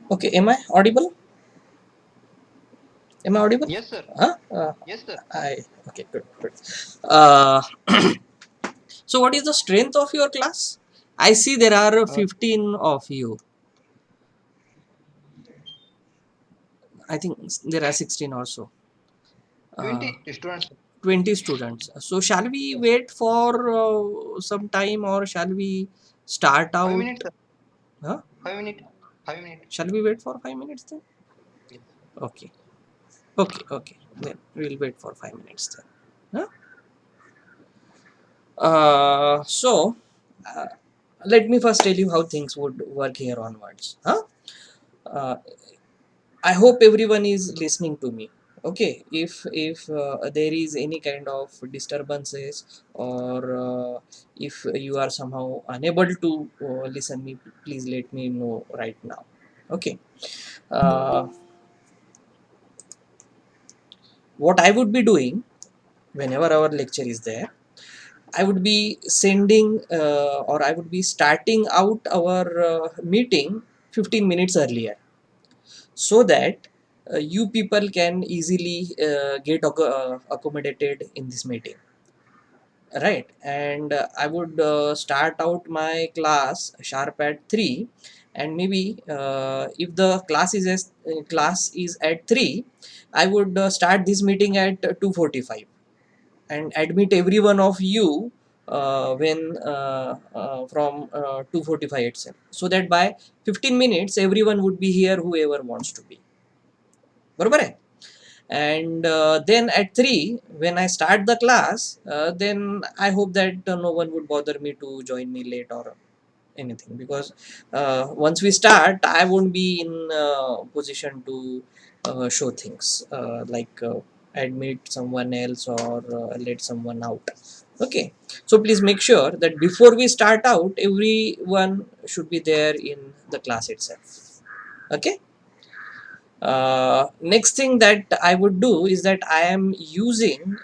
Okay, am I audible? Am I audible? Yes, sir. Huh? Yes, sir. Okay, good, good. Uh, so, what is the strength of your class? I see there are Uh, 15 of you. I think there are 16 or so. Uh, 20 students. 20 students. So, shall we Yes. wait for some time, or shall we start 5 minutes, out? sir. Huh? 5 minutes. 5 minutes. Shall we wait for 5 minutes then? Yes. Okay, okay. Then we'll wait for 5 minutes then. Huh? So, uh, let me first tell you how things would work here onwards. Huh? Uh, I hope everyone is listening to me. Okay, if there is any kind of disturbances, or if you are somehow unable to listen me, please let me know right now. Okay. Uh, what I would be doing whenever our lecture is there, I would be sending or I would be starting out our meeting 15 minutes earlier, so that you people can easily get accommodated in this meeting, right? And I would start out my class sharp at 3, and maybe if the class is at 3, I would start this meeting at 2:45 and admit every one of you when from 2:45 itself, so that by 15 minutes everyone would be here, whoever wants to be. बरोबर है? And then at 3, when I start the class, then I hope that no one would bother me to join me late or anything, because once we start, I won't be in position to show things like admit someone else or let someone out. Okay, so please make sure that before we start out, everyone should be there in the class itself. Okay. Next thing that I would do is that I am using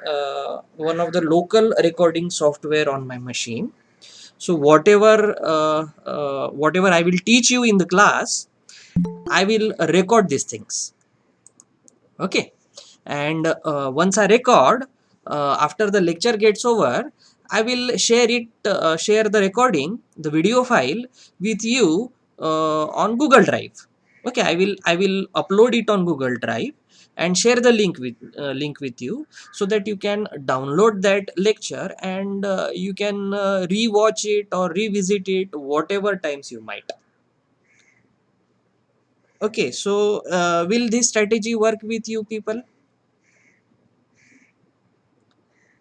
one of the local recording software on my machine. So whatever I will teach you in the class, I will record these things. Okay, and once I record, after the lecture gets over, I will share the recording, the video file with you on Google Drive. Okay, I will upload it on Google Drive and share the link with you, so that you can download that lecture, and you can rewatch it or revisit it whatever times you might. Okay, so will this strategy work with you people?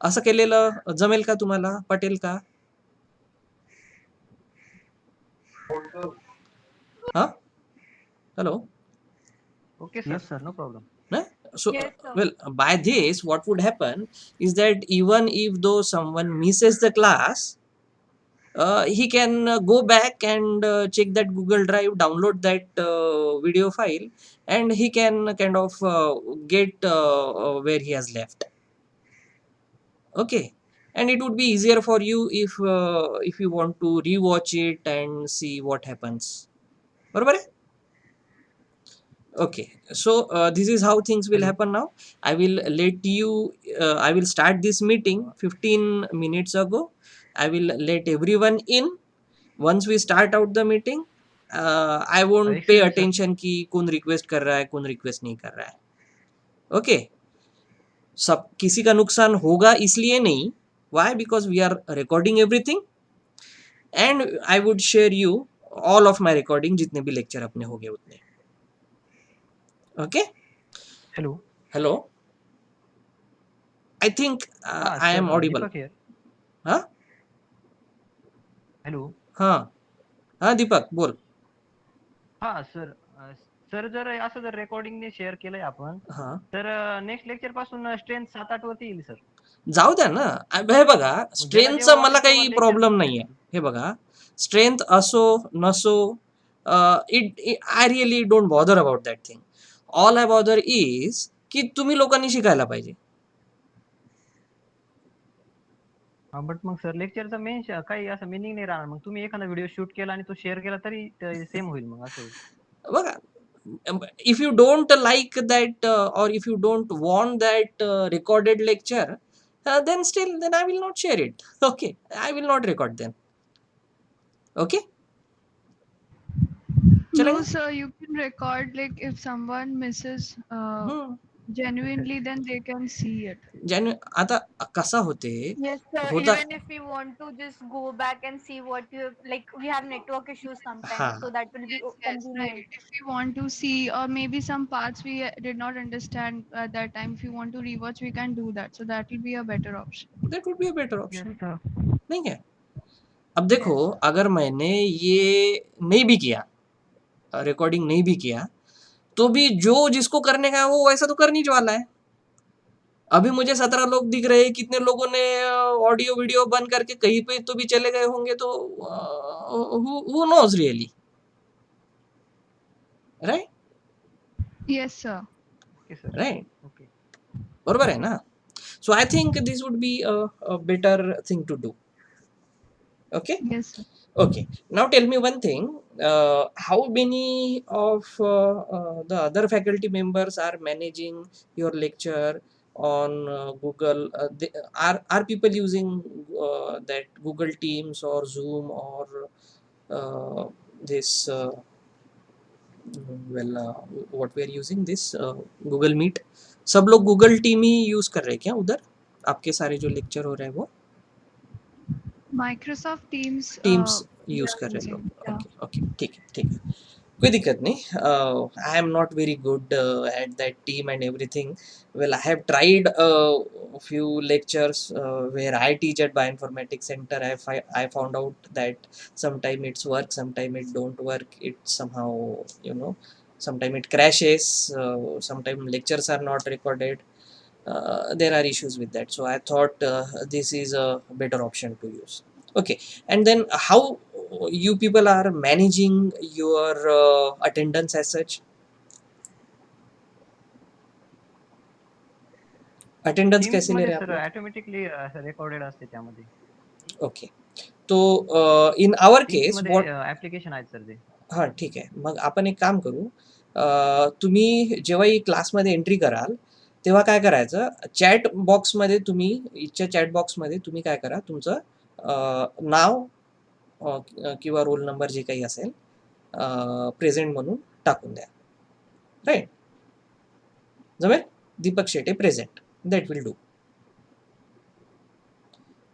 असं केलेलं जमेल का तुम्हाला? पटेल का? हा? Hello? Okay, sir. Yes, sir, no problem. No? So, Yes, sir. well, by this, what would happen is that even if though someone misses the class, he can go back and check that Google Drive, download that video file, and he can kind of get where he has left. Okay, and it would be easier for you if you want to rewatch it and see what happens. बरोबर आहे? Okay, so this is how things will Hello. happen now. I will start this meeting 15 minutes ago. I will let everyone in. Once we start out the meeting, I won't pay Excuse me, sir. attention कि कौन request कर रहा है, कौन request नहीं कर रहा है. ओके, सब किसी का नुकसान होगा इसलिए नहीं. Why? Because we are recording everything, and I would share you all of my recording जितने भी lecture अपने हो गए उतने. Okay? Hello. Hello? I think I Sir, am audible. Deepak here. हाँ Hello. हाँ हाँ दीपक बोल. Sir. सर जर असं जर रेकॉर्डिंगने शेअर केलंय आपण हा, तर नेक्स्ट लेक्चर पासून स्ट्रेंथ 7-8 वरती येईल सर. जाऊ द्या ना. हे बघा, ज्याला जेव्हा स्ट्रेंथचं मला वाटेल तेव्हा काही लेक्चर प्रॉब्लेम बघता नाहीये. येतील. हे बघा, स्ट्रेंथ असो नसो, I really don't bother about that thing. All I bother is की तुम्ही लोकांनी शिकायला पाहिजे. हा बट मग सर लेक्चरचा मेन काही असं मिनिंग नाही राहणार. मग तुम्ही एखादा व्हिडिओ शूट केला आणि तो शेअर केला तरी सेम होईल मग असं होईल. बघा, if you don't like that or if you don't want that recorded lecture, then I will not share it. Okay, I will not record them. Okay, No, चलेगा. sir, you can record like if someone misses hmm. genuinely, then they can see it. ज्याने आता कसा होते Yes, sir. होता. Even if we want to just go back and see what you have, like we have network issues हा, sometimes, so that will be Yes, right. convenient. If we want to see, or maybe some parts we did not understand at that time, if you want to rewatch, we can do that. So that will be a better option. that would be a better Yes, option. sir. नहीं है. अब देखो, Yes, sir. अगर मैंने ये नहीं भी किया, रिकॉर्डिंग नहीं भी किया, तो भी जो जिसको करने का है वो वैसा तो करनी वाला है. अभी मुझे 17 लोग दिख रहे हैं, कितने लोगों ने ऑडियो वीडियो बंद करके कहीं पे तो भी चले गए होंगे, तो who knows really, right? Yes, sir. Okay, sir. Right, Okay. बरोबर है ना. So I think this would be a better thing to do. Okay. Yes, sir. Okay, now tell me one thing. How many of the other faculty members are managing your lecture on Google? Are people using that Google Teams or Zoom or this? Well, what we are using this Google Meet. सब लोग Google Team ही use कर रहे हैं क्या उधर? आपके सारे जो लेक्चर हो रहे हैं वो Microsoft Teams. Teams We use are कर रहे हैं using. लोग. Yeah. ओके ओके, ठीक है ठीक है, कोई दिक्कत नहीं. I am not very good at that team and everything. Well, I have tried a few lectures where I teach at Bioinformatics Center. I found out that sometime it's work, sometime it don't work. It somehow, you know, sometime it crashes. Sometime lectures are not recorded. There are issues with that. So I thought this is a better option to use. Okay, and then how you people are managing your attendance as such? Attendance teams कैसे ले मध्ये रहे हैं आप sir लोग? Automatically recorded असते त्यामध्ये. Okay, तो इन आवर टीम्स केस मध्ये व्हॉट. ऍप्लिकेशन आहेत सर ते. हां, ठीक आहे. मग आपण एक काम करू. तुम्ही जेव्हाही क्लासमध्ये एंट्री कराल, तेव्हा काय करायचं, चॅट बॉक्समध्ये तुम्ही इथच्या चॅट बॉक्समध्ये तुम्ही काय करा, तुमचं नाव किंवा रोल नंबर जे काही असेल प्रेझेंट म्हणून टाकून द्या. राईट? जमेल? Deepak Shete present. That will do.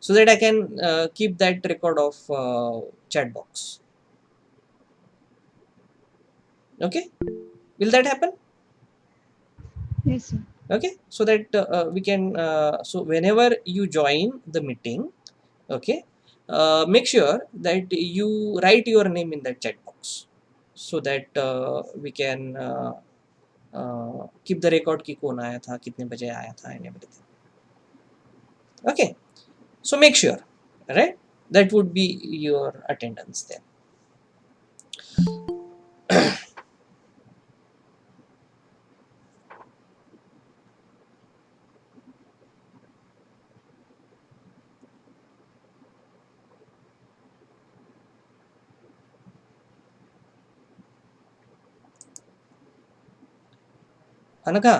So that I can keep that record of chat box. Okay, will that happen? Yes, sir. Okay, so that we can so whenever you join the meeting, okay, make sure that you write your name in that chat box so that we can keep the record कि कौन आया था, कितने बजे आया था and everything. Okay, so make sure, right, that would be your attendance there. Anagha,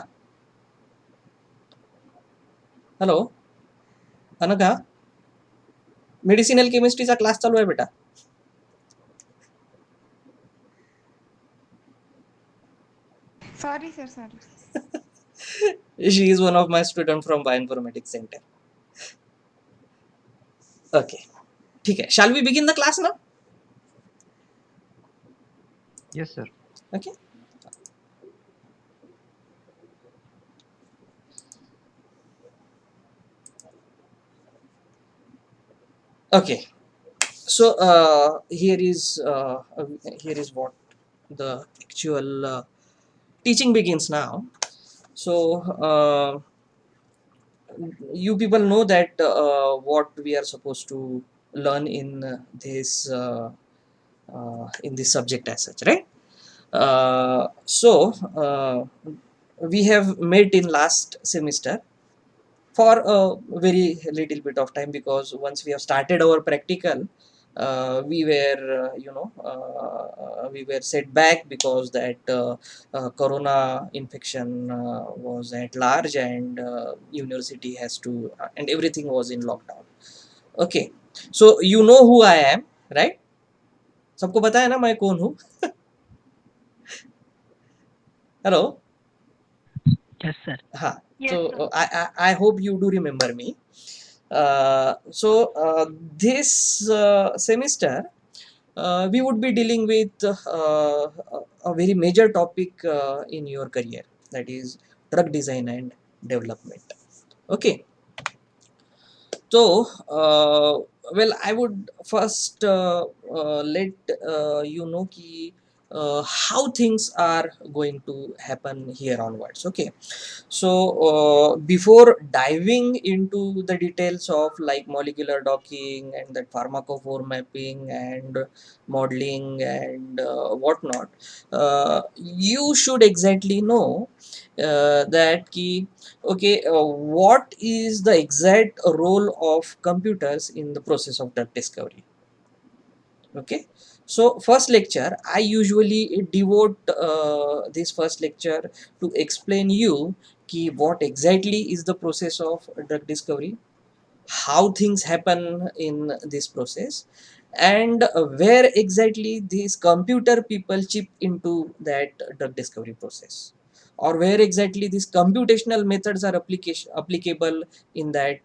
hello Anagha, medicinal केमिस्ट्रीचा class चालू आहे बेटा. Sorry, sir. Sorry. She is one of my student from Bioinformatics Center. Okay, ठीक है. Shall we begin the class now? Yes sir. Okay. Okay. So here is what the actual teaching begins now. So you people know that what we are supposed to learn in this subject as such, right? So we have met in last semester for a very little bit of time, because once we have started our practical, we were we were set back because that corona infection was at large, and university has to and everything was in lockdown. Okay, so you know who I am, right? सबको पता है ना मैं कौन हूँ? Hello. Yes, sir. हाँ. Yes, So sir. I hope you do remember me. So this semester we would be dealing with a very major topic in your career, that is drug design and development. Okay. So well, I would first let you know ki, how things are going to happen here onwards. Okay. So before diving into the details of like molecular docking and that pharmacophore mapping and modeling and whatnot, you should exactly know that key. Okay, what is the exact role of computers in the process of drug discovery? Okay, so first lecture I usually devote this first lecture to explain you ki what exactly is the process of drug discovery, how things happen in this process, and where exactly these computer people chip into that drug discovery process, or where exactly these computational methods are applicable in that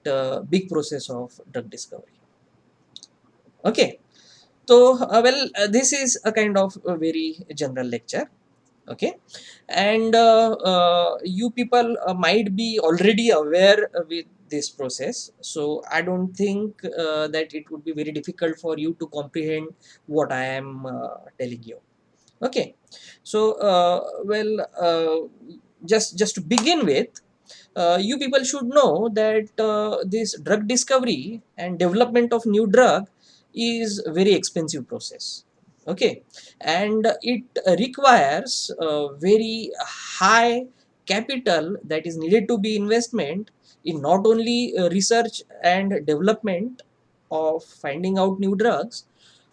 big process of drug discovery. Okay. So, well, this is a kind of a very general lecture. Okay, and you people might be already aware with this process, so I don't think that it would be very difficult for you to comprehend what I am telling you. Okay, so well, just to begin with, you people should know that this drug discovery and development of new drug is a very expensive process. Okay, and it requires very high capital that is needed to be investment in not only research and development of finding out new drugs,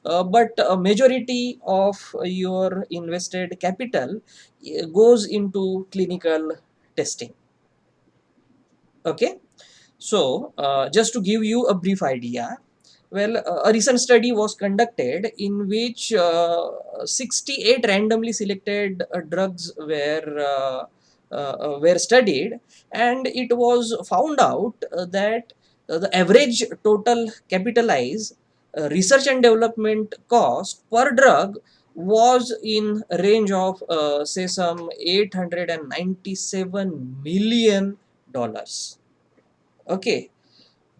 but a majority of your invested capital goes into clinical testing. Okay, so just to give you a brief idea, well, a recent study was conducted in which 68 randomly selected drugs were studied, and it was found out that the average total capitalized research and development cost per drug was in range of say some 897 million dollars. Okay,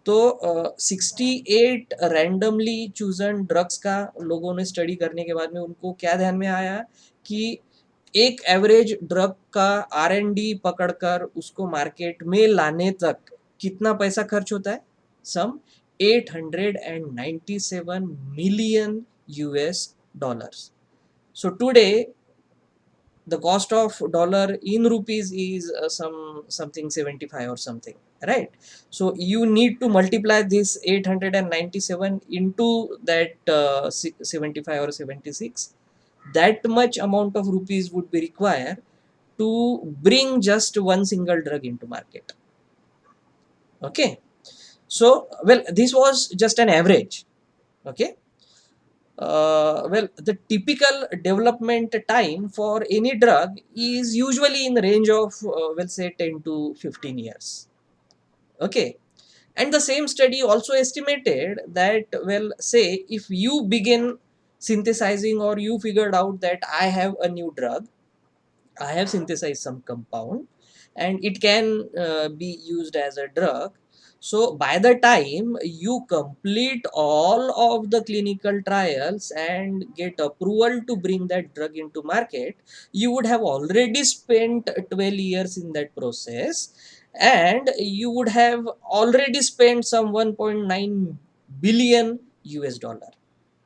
तो 68 randomly chosen drugs का लोगों ने study करने के बाद में उनको क्या ध्यान में आया कि एक एवरेज ड्रग का R&D पकड़कर उसको मार्केट में लाने तक कितना पैसा खर्च होता है? सम 897 million US dollars. So today the cost of dollar in rupees is something 75 or something, right? So you need to multiply this 897 into that 75 or 76. That much amount of rupees would be required to bring just one single drug into market. Okay, so well, this was just an average. Okay, well, the typical development time for any drug is usually in the range of, well, say 10 to 15 years. Okay. And the same study also estimated that, well, say if you begin synthesizing, or you figured out that I have a new drug, I have synthesized some compound, and it can be used as a drug. So by the time you complete all of the clinical trials and get approval to bring that drug into market, you would have already spent 12 years in that process, and you would have already spent some 1.9 billion US dollar.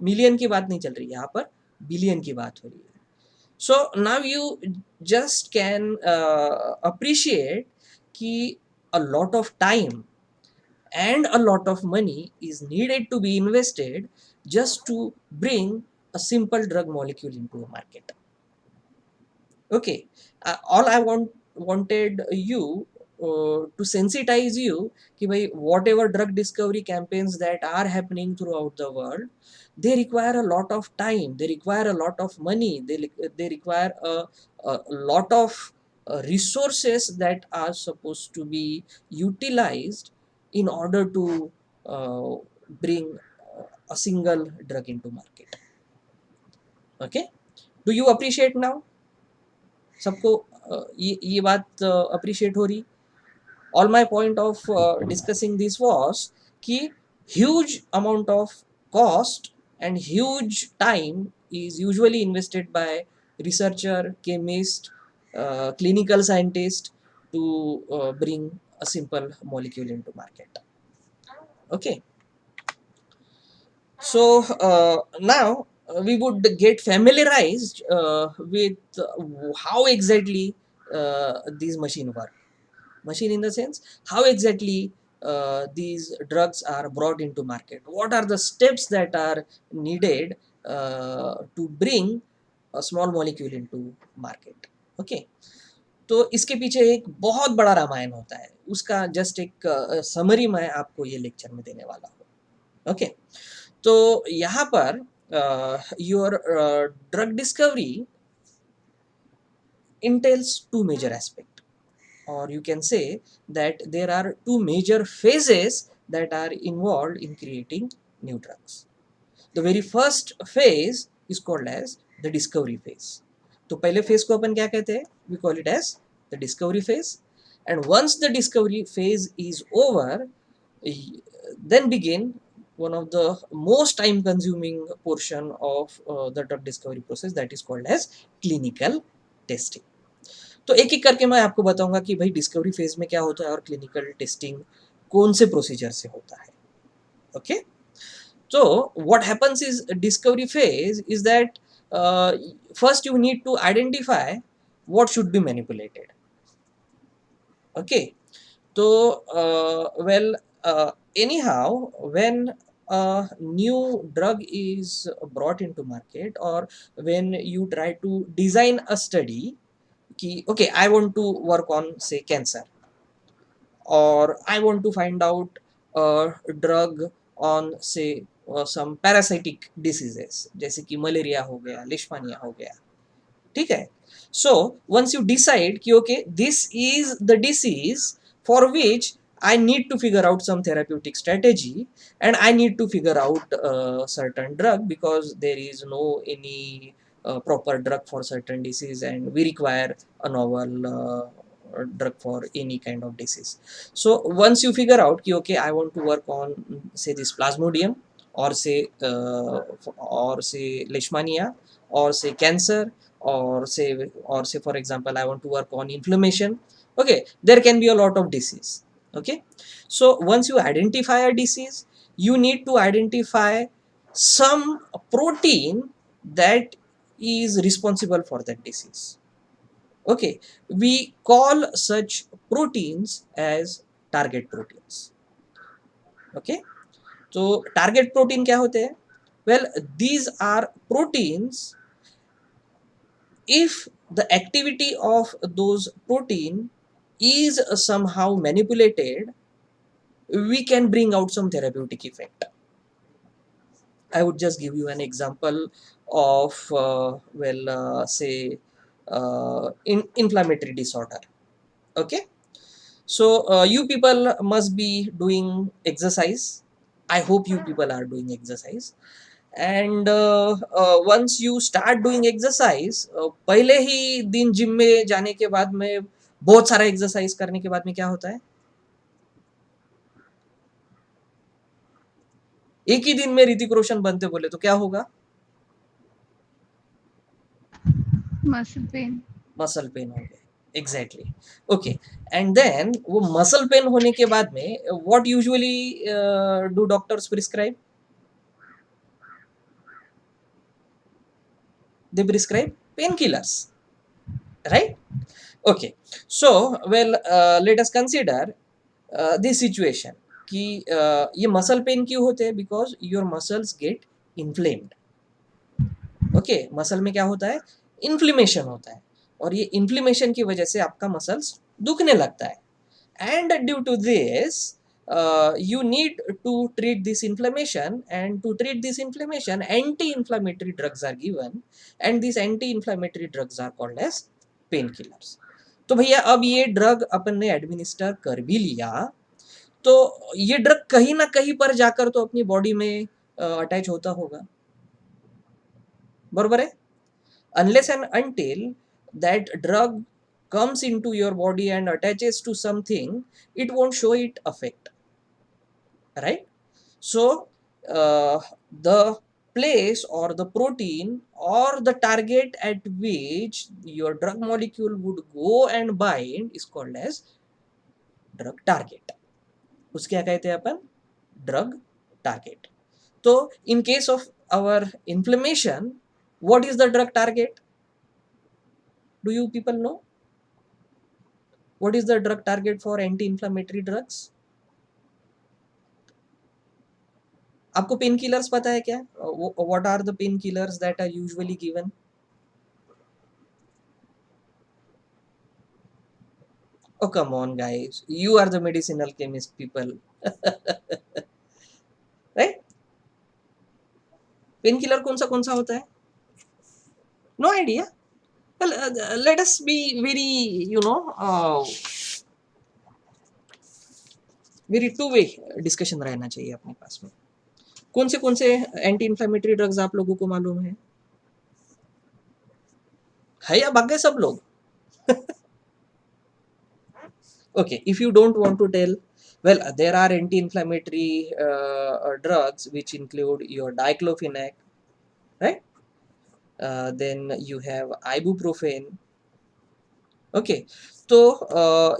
Million की बात नहीं चल रही है यहाँ पर, billion की बात हो रही है. So now you just can appreciate कि a lot of time and a lot of money is needed to be invested just to bring a simple drug molecule into a market. Okay, all I wanted you to sensitize you कि भाई whatever drug discovery campaigns that are happening throughout the world, they require a lot of time, they require a lot of money, they require a lot of resources that are supposed to be utilized in order to uh, bring a single drug into market. Okay, do you appreciate now? सबको ये बात appreciate हो रही. All my point of discussing this was कि huge amount of cost and huge time is usually invested by researcher, chemist, clinical scientist to bring a simple molecule into market. Okay, so now we would get familiarized with how exactly these machine work. Machine in the sense how exactly these drugs are brought into market, what are the steps that are needed to bring a small molecule into market. Okay, तो इसके पीछे एक बहुत बड़ा रामायण होता है, उसका just एक समरी मैं आपको ये लेक्चर में देने वाला हूँ. ओके, तो यहाँ per your drug discovery entails two major aspects, or you can say that there are two major phases that are involved in creating new drugs. The very first phase is called as the discovery phase. तो पहले phase को अपन क्या कहते हैं? We call it as the discovery phase. And once the discovery phase is over, then begin one of the most time consuming portion of the drug discovery process, that is called as clinical testing. तो एक एक करके मैं आपको बताऊंगा कि भाई discovery phase में क्या होता है और क्लिनिकल टेस्टिंग कौन से प्रोसीजर से होता है. Okay, so what happens is discovery phase is that first you need to identify what should be manipulated. Okay, so anyhow, when a new drug is brought into market, or when you try to design a study कि okay, I want to work on say cancer, or I want to find out a drug on say some parasitic diseases जैसे कि malaria हो गया, लिश्मानिया हो गया. ठीक है, so once you decide कि okay, this is the disease for which I need to figure out some therapeutic strategy, and I need to figure out certain drug because there is no any proper drug for certain disease, and we require a novel drug for any kind of disease. So once you figure out कि okay, I want to work on say this plasmodium, or say leishmania, or say cancer, or say for example I want to work on inflammation. Okay, there can be a lot of disease. Okay, so once you identify a disease, you need to identify some protein that is responsible for that disease. Okay, we call such proteins as target proteins. Okay, so target protein क्या होते हैं? Well, these are proteins. If the activity of those protein is somehow manipulated, we can bring out some therapeutic effect. I would just give you an example of say inflammatory disorder. Okay, so you people must be doing exercise. I hope you people are doing exercise. And once you start doing exercise, पहले ही दिन gym में जाने के बाद में बहुत सारा exercise करने के बाद में क्या होता है? एक ही दिन में ऋतिक रोशन बनते बोले तो क्या होगा? Muscle pain. मसल पेन हो गए, एग्जैक्टली। ओके, एंड देन वो मसल पेन होने के बाद में what usually do doctors prescribe? They prescribe painkillers, right? Okay, so well, let us consider this situation कि ये मसल पेन क्यों होते हैं? Because your muscles get inflamed. Okay, muscle में क्या होता है? इन्फ्लेमेशन होता है, और ये इन्फ्लेमेशन की वजह से आपका मसल्स दुखने लगता है, and due to this you need to treat this inflammation, and to treat this inflammation anti-inflammatory drugs are given, and these anti-inflammatory drugs are called as painkillers. तो भैया अब ये ड्रग अपन ने एडमिनिस्टर कर भी लिया, तो ये ड्रग कहीं ना कहीं पर जाकर तो अपनी बॉडी में अटैच होता होगा, बरोबर है? Unless and until that drug comes into your body and attaches to something, it won't show it effect, right? So the place or the protein or the target at which your drug molecule would go and bind is called as drug target. उसके क्या कहते हैं अपन? Drug target. तो in case of our inflammation, what is the drug target? Do you people know? What is the drug target for anti-inflammatory drugs? आपको pain killers पता है क्या? What are the pain killers that are usually given? Oh, come on, guys. You are the medicinal chemist people. Right? Pain killer कौन सा होता है? No idea. Well, let us be very, very two-way discussion रहना चाहिए अपने पास में। कौन से एंटी इन्फ्लेमेटरी ड्रग्स आप लोगों को मालूम है या भाग गए सब लोग? Okay, if you don't want to tell, well, there are anti-inflammatory drugs which include your diclofenac, right? Then you have ibuprofen. Okay, तो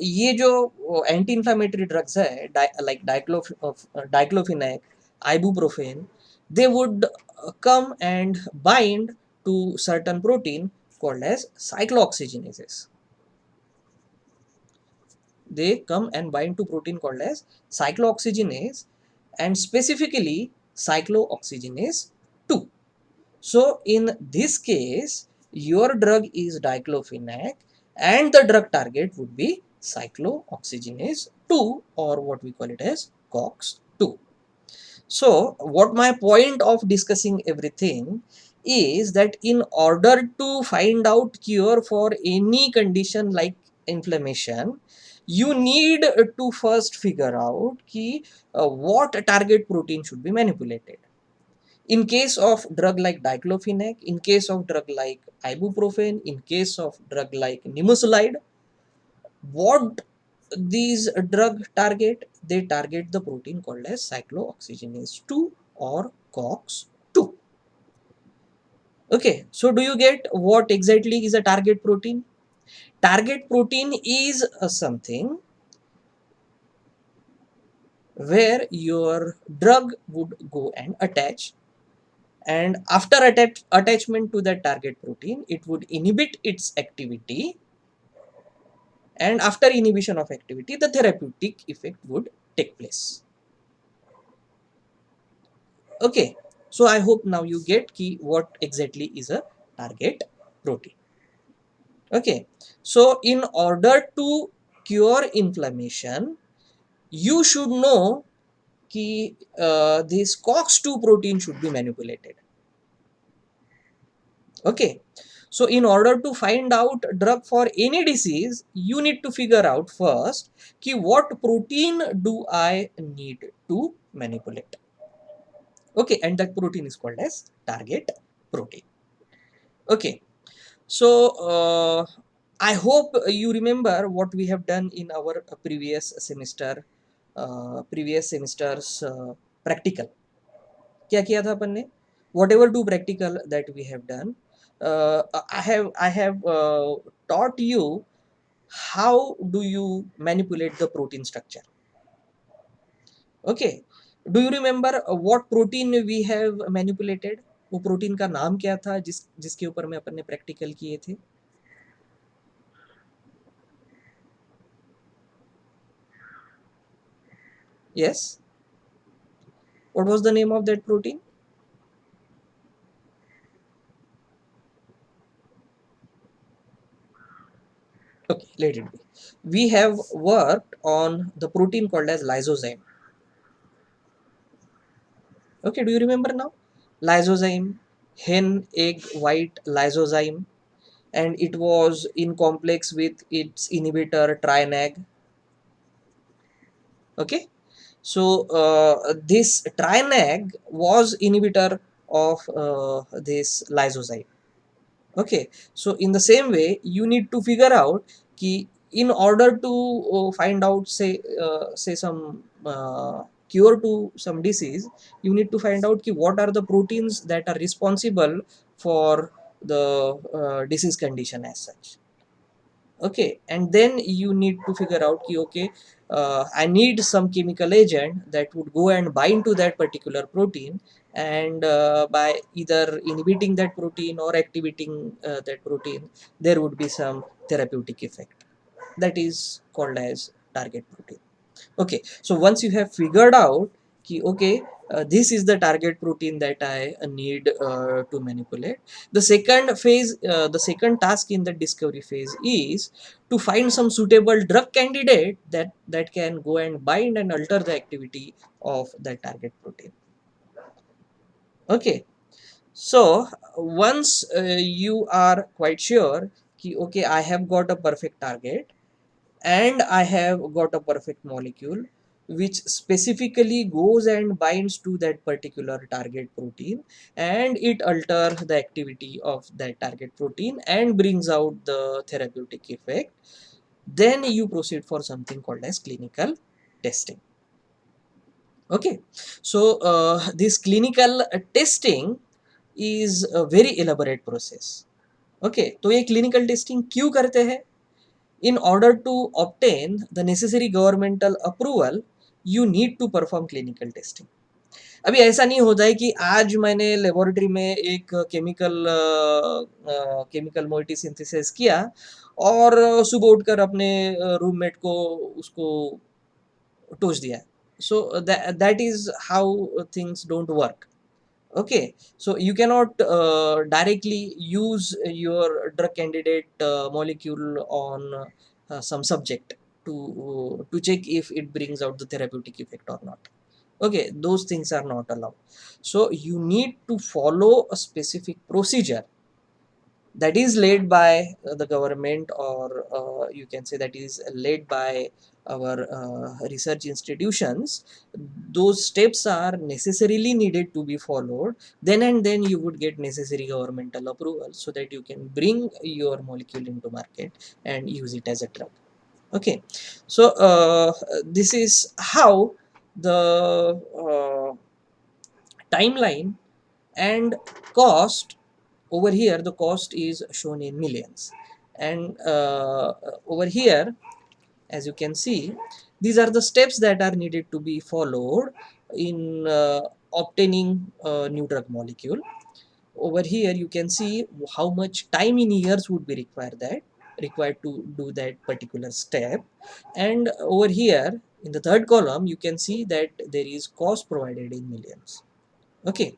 ये जो एंटी इन्फ्लामेटरी ड्रग्स है, like diclofenac, ibuprofen, they would come and bind to certain protein called as cyclooxygenases. They come and bind to protein called as cyclooxygenase, and specifically cyclooxygenase 2. So in this case, your drug is diclofenac and the drug target would be cyclooxygenase 2, or what we call it as COX-2. So what my point of discussing everything is that in order to find out cure for any condition like inflammation, you need to first figure out what target protein should be manipulated. In case of drug like diclofenac, in case of drug like ibuprofen, in case of drug like nimesulide, what these drug target? They target the protein called as cyclooxygenase 2 or COX-2. Okay, so do you get what exactly is a target protein? Target protein is something where your drug would go and attach, and after attachment to that target protein, it would inhibit its activity, and after inhibition of activity, the therapeutic effect would take place. Okay, so I hope now you get what exactly is a target protein. Okay, so in order to cure inflammation, you should know this COX-2 protein should be manipulated. Okay, so in order to find out drug for any disease, you need to figure out first what protein do I need to manipulate. Okay, and that protein is called as target protein. Okay, so I hope you remember what we have done in our previous semester's practical. क्या किया था अपन ने? Whatever to practical that we have done, I have taught you how do you manipulate the protein structure. Okay, do you remember what protein we have manipulated? वो protein का नाम क्या था जिसके ऊपर में अपन ने प्रैक्टिकल किए थे? Yes, what was the name of that protein? Okay, let it be. We have worked on the protein called as lysozyme. Okay, do you remember now? Lysozyme, hen egg white lysozyme, and it was in complex with its inhibitor trinag. Okay, so this trinag was inhibitor of this lysozyme. Okay, so in the same way you need to figure out ki in order to find out say some cure to some disease, you need to find out ki what are the proteins that are responsible for the disease condition as such. Okay, and then you need to figure out ki okay, I need some chemical agent that would go and bind to that particular protein, and by either inhibiting that protein or activating that protein, there would be some therapeutic effect. That is called as target protein. Okay, so once you have figured out ki okay, this is the target protein that I need to manipulate, the second phase, the second task in the discovery phase is to find some suitable drug candidate that can go and bind and alter the activity of that target protein. Okay, so once you are quite sure ki okay, I have got a perfect target and I have got a perfect molecule which specifically goes and binds to that particular target protein, and it alters the activity of that target protein and brings out the therapeutic effect, then you proceed for something called as clinical testing. Okay, so this clinical testing is a very elaborate process. Okay, तो ये clinical testing क्यों करते हैं? In order to obtain the necessary governmental approval, you need to perform clinical testing. अभी ऐसा नहीं होता है कि आज मैंने लेबोरेटरी में एक केमिकल मोइटी सिंथेसिस किया और सुबह उठकर अपने रूममेट को उसको टोच दिया. So that is how things don't work. Okay, so you cannot directly use your drug candidate molecule on some subject to check if it brings out the therapeutic effect or not. Okay, those things are not allowed. So you need to follow a specific procedure that is led by the government, or you can say that is led by our research institutions. Those steps are necessarily needed to be followed, then and then you would get necessary governmental approval so that you can bring your molecule into market and use it as a drug. Okay, so this is how the timeline and cost. Over here the cost is shown in millions, and over here, as you can see, these are the steps that are needed to be followed in obtaining a new drug molecule. Over here you can see how much time in years would be required to do that particular step, and over here in the third column you can see that there is cost provided in millions. Okay,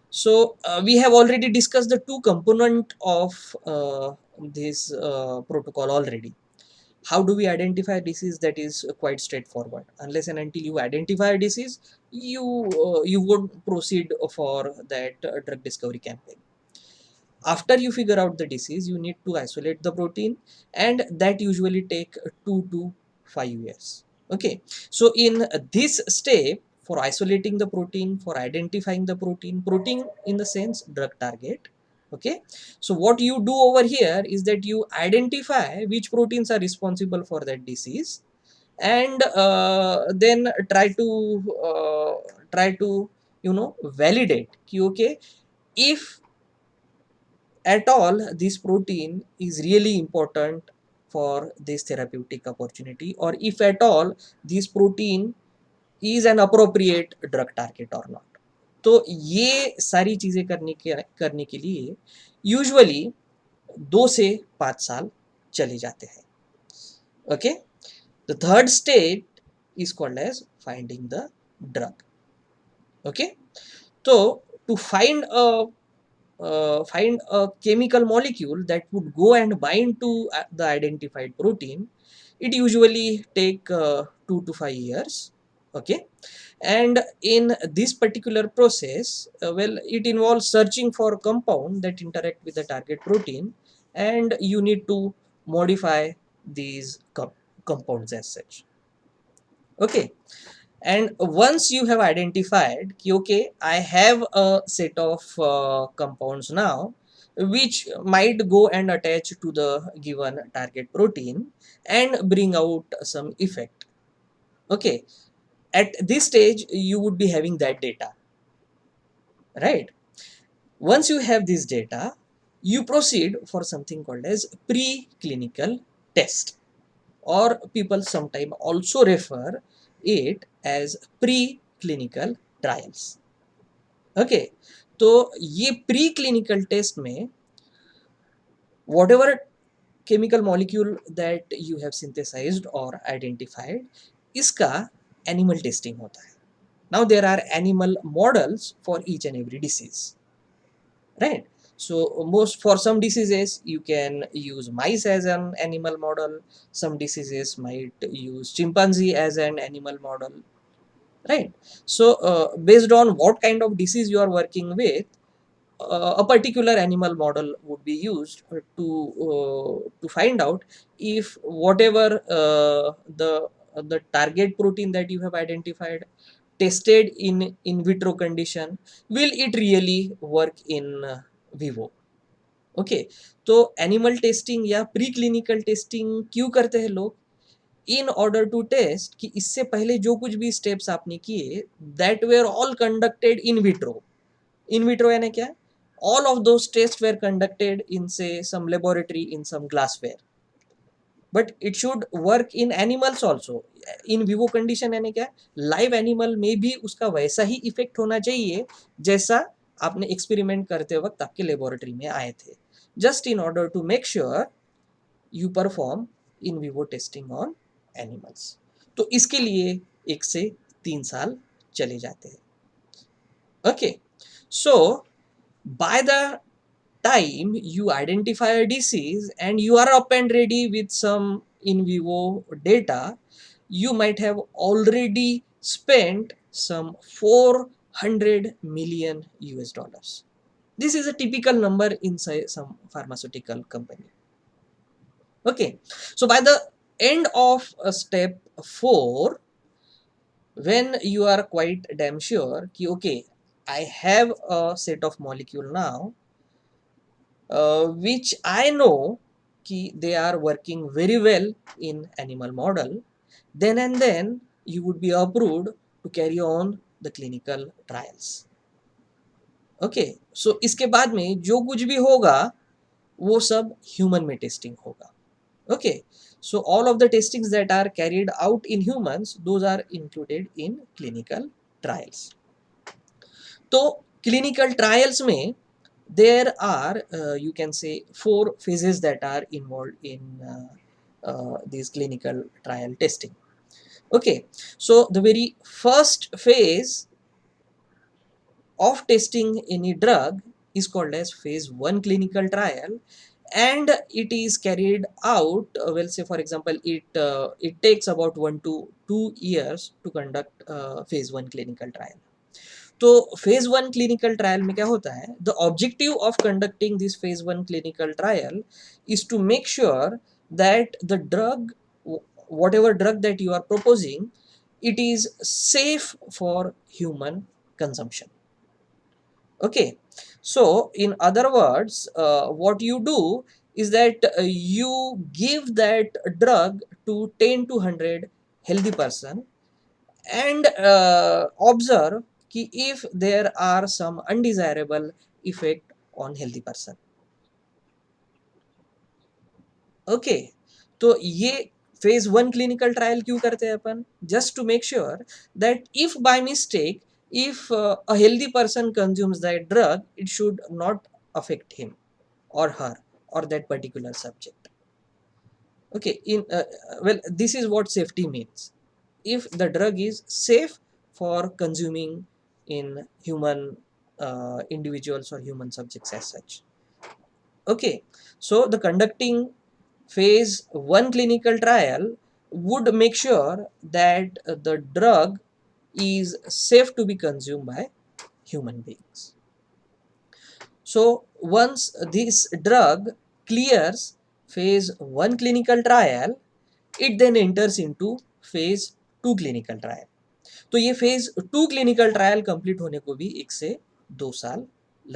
so we have already discussed the two component of this protocol already. How do we identify a disease? That is quite straightforward. Unless and until you identify a disease, you would proceed for that drug discovery campaign. After you figure out the disease, you need to isolate the protein, and that usually take 2 to 5 years. Okay, so in this step, for isolating the protein, for identifying the protein in the sense drug target. Okay, so what you do over here is that you identify which proteins are responsible for that disease, and then try to validate कि okay, if at all this protein is really important for this therapeutic opportunity, or if at all this protein is an appropriate drug target or not. तो ये सारी चीजें करने के लिए usually 2 से 5 साल चले जाते हैं. Okay, the third state is called as finding the drug. Okay, तो to find a chemical molecule that would go and bind to the identified protein, it usually take 2 to 5 years. Okay, and in this particular process, well, it involves searching for compound that interact with the target protein, and you need to modify these compounds as such. Okay, and once you have identified कि okay, I have a set of compounds now which might go and attach to the given target protein and bring out some effect. Okay, at this stage you would be having that data, right? Once you have this data, you proceed for something called as preclinical test, or people sometimes also refer it as preclinical trials. Okay, तो ये preclinical test में whatever chemical molecule that you have synthesized or identified, इसका animal testing होता है. Now there are animal models for each and every disease, right? So for some diseases you can use mice as an animal model, some diseases might use chimpanzee as an animal model, right? So based on what kind of disease you are working with, a particular animal model would be used to find out if whatever the target protein that you have identified tested in vitro condition, will it really work in vivo. Okay, तो animal testing या pre clinical testing क्यों करते हैं लोग? In order to test कि इससे पहले जो कुछ भी स्टेप्स आपने किए, that were all conducted in vitro. In vitro यानी क्या? All of those test were conducted in say some laboratory in some glassware, but it should work in animals also. In vivo condition यानी क्या? Live animal में भी उसका वैसा ही effect होना चाहिए जैसा आपने एक्सपेरिमेंट करते वक्त आपके लेबोरेटरी में आए थे, just in order to make sure you perform in vivo testing on animals. तो इसके लिए 1 से 3 साल चले जाते हैं. Okay, so by the time you identify a disease and you are up and ready with some in vivo data, you might have already spent some 400 million US dollars. This is a typical number inside some pharmaceutical company. Okay, so by the end of step 4, when you are quite damn sure कि okay, I have a set of molecule now which I know कि they are working very well in animal model, then and then you would be approved to carry on the clinical trials. Okay, so इसके बाद में जो कुछ भी होगा वो सब ह्यूमन में टेस्टिंग होगा. Okay, so all of the testings that are carried out in humans, those are included in clinical trials. तो क्लिनिकल ट्रायल्स में there are you can say 4 phases that are involved in these clinical trial testing. Okay, so the very first phase of testing any drug is called as phase 1 clinical trial, and it is carried out well, say for example, it takes about 1 to 2 years to conduct phase 1 clinical trial. तो phase 1 clinical trial में क्या होता है? The objective of conducting this phase 1 clinical trial is to make sure that the drug, whatever drug that you are proposing, it is safe for human consumption. Okay, so in other words, what you do is that you give that drug to 10 to 100 healthy person and observe कि if there are some undesirable effect on healthy person. Okay, तो ये phase 1 clinical trial क्यों करते हैं अपन? Just to make sure that if by mistake if a healthy person consumes that drug, it should not affect him or her or that particular subject. Okay, well, this is what safety means. If the drug is safe for consuming in human individuals or human subjects as such. Okay, so the conducting phase 1 clinical trial would make sure that the drug is safe to be consumed by human beings. So once this drug clears phase 1 clinical trial, it then enters into phase 2 clinical trial. तो ये phase 2 clinical trial complete होने को भी 1 से 2 साल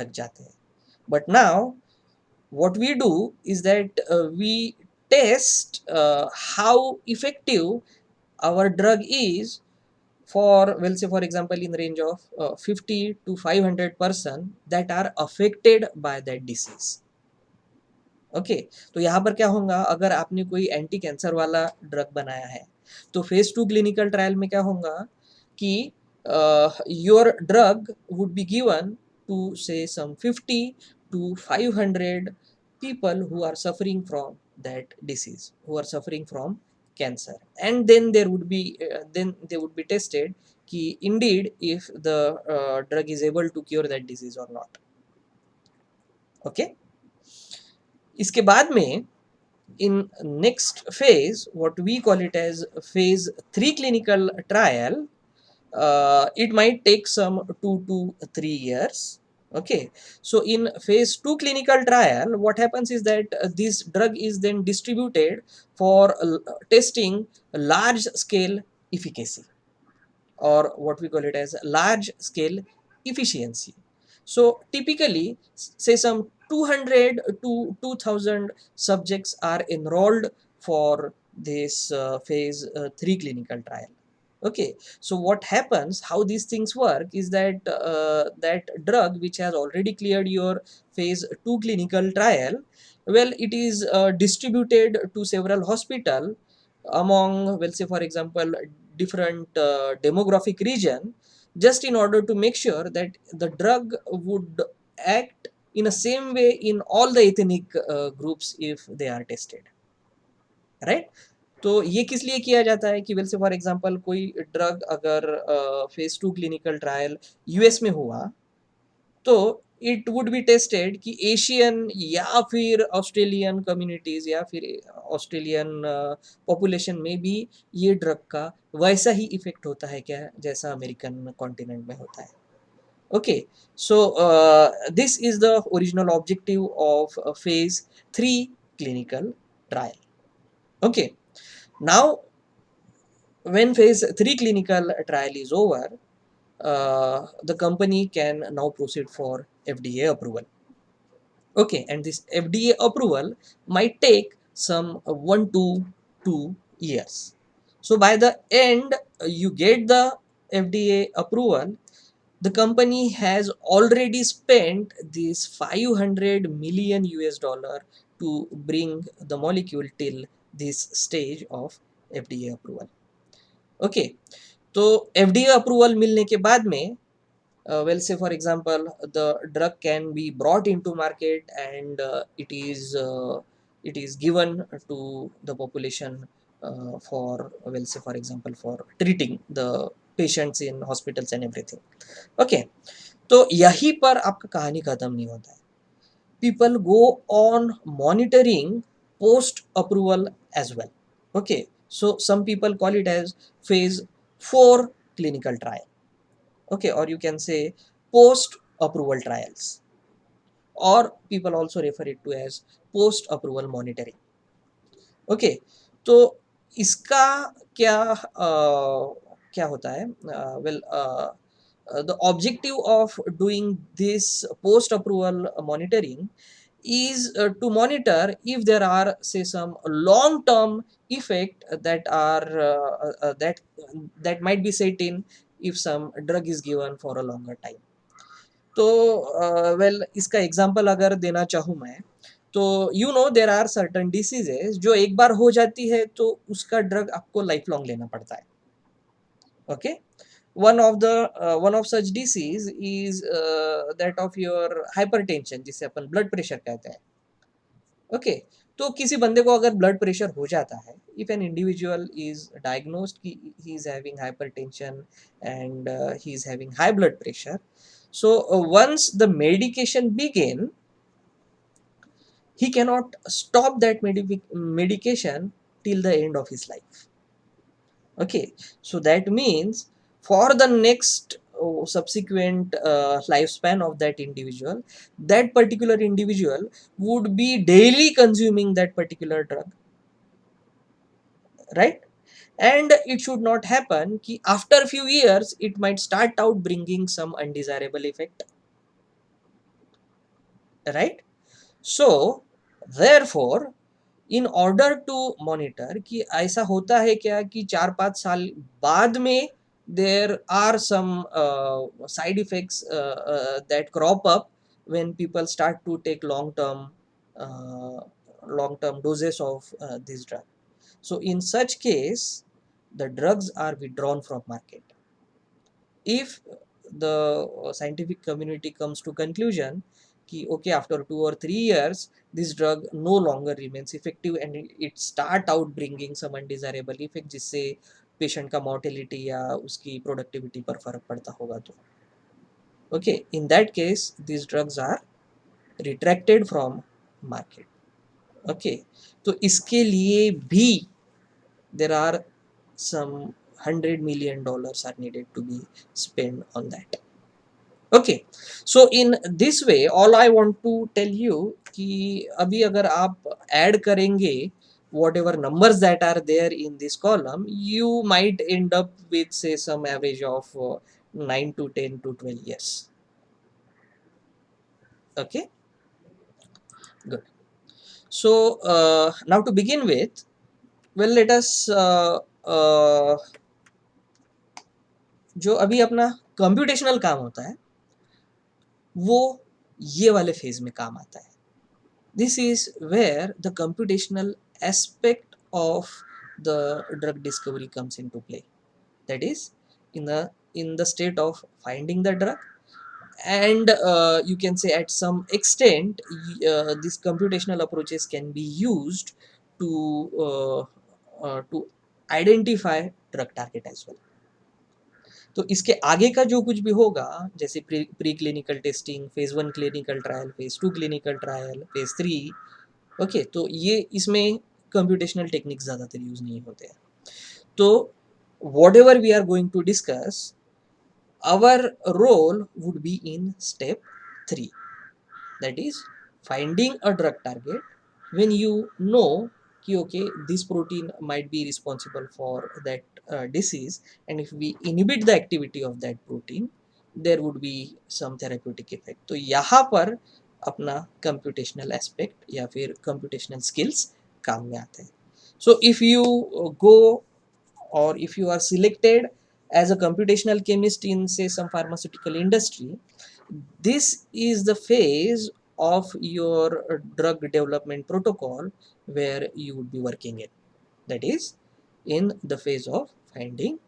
लग जाते हैं. But now what we do is that we test how effective our drug is for, we'll say for example, in range of 50 to 500 person that are affected by that disease. Okay, तो यहाँ पर क्या होगा, अगर आपने कोई anti cancer वाला drug बनाया है तो फेज 2 क्लिनिकल ट्रायल में क्या होगा कि your drug would be given to से some 50 to 500 people who are suffering from that disease, who are suffering from cancer, and then there would be then they would be tested कि indeed if the drug is able to cure that disease or not. Okay, इसके बाद में in next phase, what we call it as phase 3 clinical trial, it might take some 2 to 3 years. Okay, so in phase 2 clinical trial, what happens is that this drug is then distributed for testing large scale efficacy, or what we call it as large scale efficiency. So typically say some 200 to 2000 subjects are enrolled for this phase 3 clinical trial. Okay, so what happens, how these things work is that that drug which has already cleared your phase 2 clinical trial, well, it is distributed to several hospital among, we'll say for example, different demographic region, just in order to make sure that the drug would act in the same way in all the ethnic groups if they are tested, right? तो ये किस लिए किया जाता है कि well से for example कोई ड्रग अगर फेज 2 क्लिनिकल ट्रायल यूएस में हुआ तो इट वुड बी टेस्टेड कि एशियन या फिर ऑस्ट्रेलियन कम्युनिटीज या फिर ऑस्ट्रेलियन पॉपुलेशन में भी ये ड्रग का वैसा ही इफेक्ट होता है क्या जैसा अमेरिकन कॉन्टिनेंट में होता है. Okay, so this is the original objective of phase 3 clinical trial. Okay, now when phase 3 clinical trial is over, the company can now proceed for FDA approval. Okay, and this FDA approval might take some 1 to 2 years. So by the end you get the FDA approval, the company has already spent this 500 million US dollar to bring the molecule till this stage of FDA approval. Okay, तो FDA approval मिलने के बाद में well, say for example, the drug can be brought into market and it is given to the population for, well, say for example, for treating the patients in hospitals and everything. Okay, तो यहीं पर आपका कहानी खत्म नहीं होता है. People go on monitoring post approval as well. Okay, so some people call it as phase 4 clinical trial. Okay, or you can say post approval trials, or people also refer it to as post approval monitoring. Okay, तो इसका क्या क्या होता है? Well, the objective of doing this post approval monitoring is to monitor if there are, say, some long term effect that are that might be set in if some drug is given for a longer time. तो well इसका example अगर देना चाहूँ मैं, तो you know there are certain diseases जो एक बार हो जाती है तो उसका ड्रग आपको लाइफ लॉन्ग लेना पड़ता है. Okay, one of such disease is that of your hypertension, जिसे अपन ब्लड प्रेशर कहते हैं. ओके, तो किसी बंदे को अगर ब्लड प्रेशर हो जाता है, if an individual is diagnosed कि he is having hypertension and he is having high blood pressure, so once the medication begin, he cannot stop that medication till the end of his life. Okay, so that means for the next subsequent lifespan of that individual, that particular individual would be daily consuming that particular drug, right? And it should not happen कि after few years it might start out bringing some undesirable effect, right? So therefore in order to monitor कि ऐसा होता है क्या कि 4-5 साल बाद में there are some side effects that crop up when people start to take long term doses of this drug. So in such case the drugs are withdrawn from market. If the scientific community comes to conclusion कि okay, after 2 or 3 years this drug no longer remains effective and it start out bringing some undesirable effect जिससे patient का mortality या उसकी productivity पर फर्क पड़ता होगा, तो okay, in that case these drugs are retracted from market. okay, तो इसके लिए भी there are some $100 million are needed to be spent on that. Okay, so in this way all I want to tell you कि अभी अगर आप add करेंगे whatever numbers that are there in this column, you might end up with say some average of 9 to 10 to 12 years. Okay, good. So now to begin with, well, let us जो अभी अपना computational काम होता है वो ये वाले phase में काम आता है. This is where the computational aspect of the drug discovery comes into play. That is in the state of finding the drug, and you can say at some extent these computational approaches can be used to identify drug target as well. तो इसके आगे का जो कुछ भी होगा जैसे pre clinical testing, phase 1 clinical trial, phase 2 clinical trial, phase 3, okay, तो ये इसमें कंप्यूटेशनल टेक्निक ज़्यादातर यूज नहीं होते हैं. तो whatever we are going to discuss, our role would be in step 3, that is finding a drug target when you know कि okay, this protein might be responsible for that disease, and if we inhibit the activity of that protein there would be some therapeutic effect. तो यहाँ पर अपना computational aspect या फिर computational skills काम में आते हैं. So if you go or if you are selected as a computational chemist in say some pharmaceutical industry, this is the phase of your drug development protocol where you would be working in, that is in the phase of finding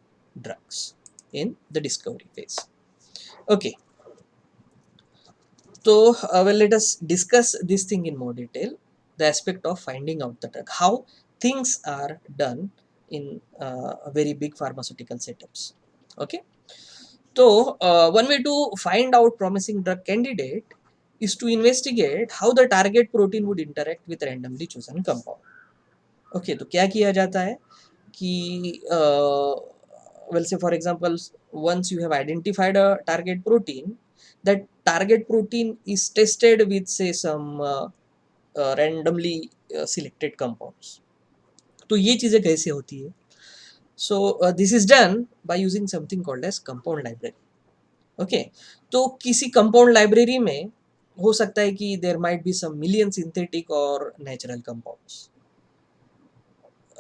drugs, in the discovery phase. Okay, so well, let us discuss this thing in more detail, the aspect of finding out the drug, how things are done in very big pharmaceutical setups. Okay, so one way to find out promising drug candidate is to investigate how the target protein would interact with randomly chosen compound. Okay, तो क्या किया जाता है कि well, say for example, once you have identified a target protein, that target protein is tested with say some randomly selected compounds. तो ये चीज़ें कैसे होती है? So this is done by using something called as compound library. Okay, तो किसी compound library में हो सकता है कि there might be some million synthetic or natural compounds.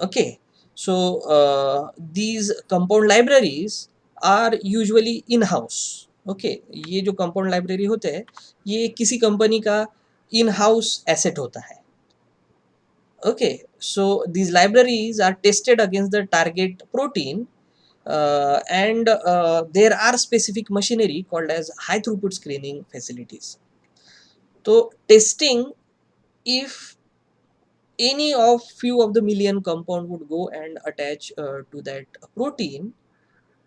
Okay, so these compound libraries are usually in house. Okay, ये जो compound library होते हैं ये किसी कंपनी का इन हाउस एसेट होता है. Okay, so these libraries are tested against the target protein, and there are specific machinery called as high throughput screening facilities. So testing if any of few of the million compound would go and attach to that protein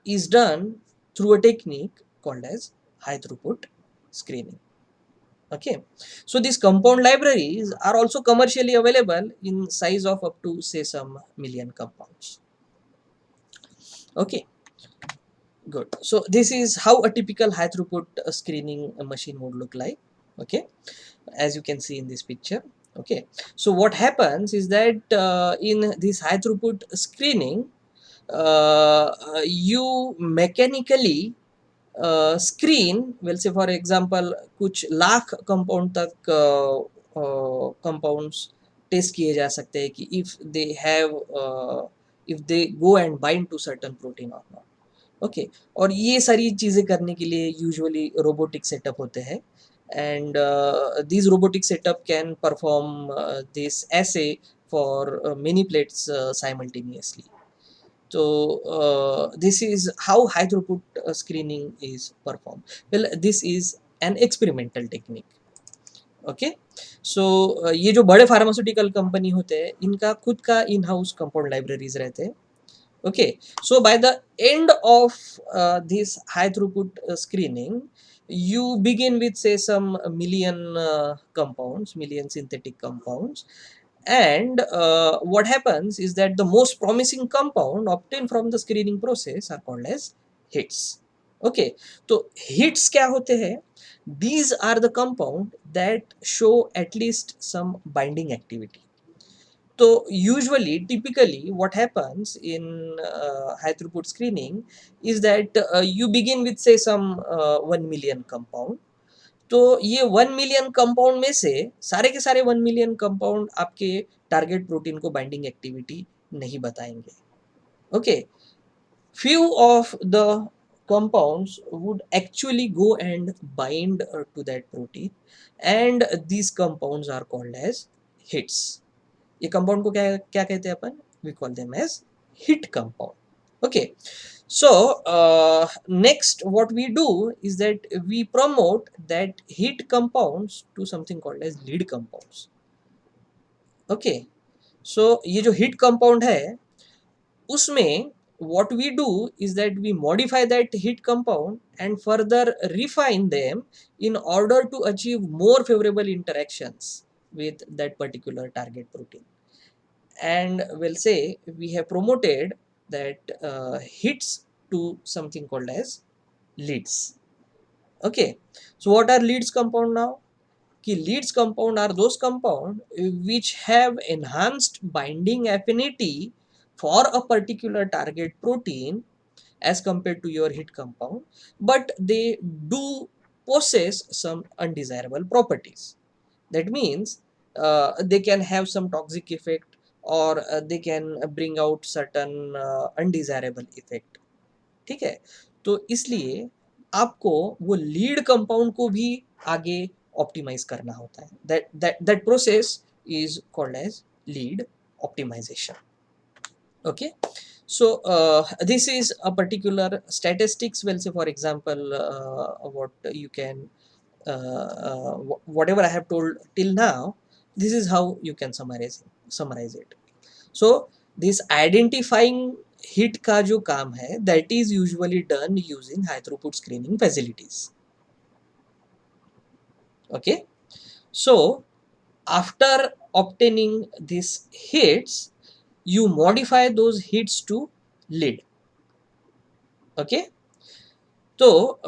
is done through a technique called as high throughput screening. Okay, so these compound libraries are also commercially available in size of up to say some million compounds. Okay, good. So this is how a typical high throughput screening machine would look like. Okay, as you can see in this picture. Okay, so what happens is that in this high throughput screening, you mechanically screen, well say for example कुछ lakh compound तक compounds test किए जा सकते हैं कि if they go and bind to certain protein or not. Okay, और ये सारी चीज़ें करने के लिए यूजुअली रोबोटिक सेटअप होते हैं, and these robotic setup can perform this assay for many plates simultaneously. So this is how high throughput screening is performed. Well, this is an experimental technique. Okay, so ये जो बड़े pharmaceutical company होते हैं इनका खुद का in house compound libraries रहते हैं. Okay, so by the end of this high throughput screening, you begin with say some million compounds, million synthetic compounds, and what happens is that the most promising compound obtained from the screening process are called as hits. Okay, so hits क्या होते हैं? These are the compound that show at least some binding activity. So usually, typically what happens in high throughput screening is that you begin with say some 1 million compound. तो ये 1 million compound में से सारे के सारे 1 million compound आपके target protein को binding activity नहीं बताएंगे. Okay, few of the compounds would actually go and bind to that protein, and these compounds are called as hits. ये कंपाउंड को क्या क्या कहते हैं अपन? We call them as hit compound. Okay, so next what we do is that we promote that hit compounds to something called as lead compounds. Okay, so ये जो hit compound है उसमें what we do is that we modify that hit compound and further refine them in order to achieve more favorable interactions with that particular target protein. And we'll say we have promoted that hits to something called as leads. Okay, so what are leads compound now? Ki leads compound are those compound which have enhanced binding affinity for a particular target protein as compared to your hit compound, but they do possess some undesirable properties. That means they can have some toxic effect, or they can bring out certain undesirable effect. ठीक है, तो इसलिए आपको वो lead compound को भी आगे optimise करना होता है. that process is called as lead optimization. Okay, so this is a particular statistics. Well, say for example what you can whatever I have told till now, this is how you can summarize it. So this identifying hit का जो काम है that is usually done using high throughput screening facilities. Okay, so after obtaining these hits, you modify those hits to lead. Okay, so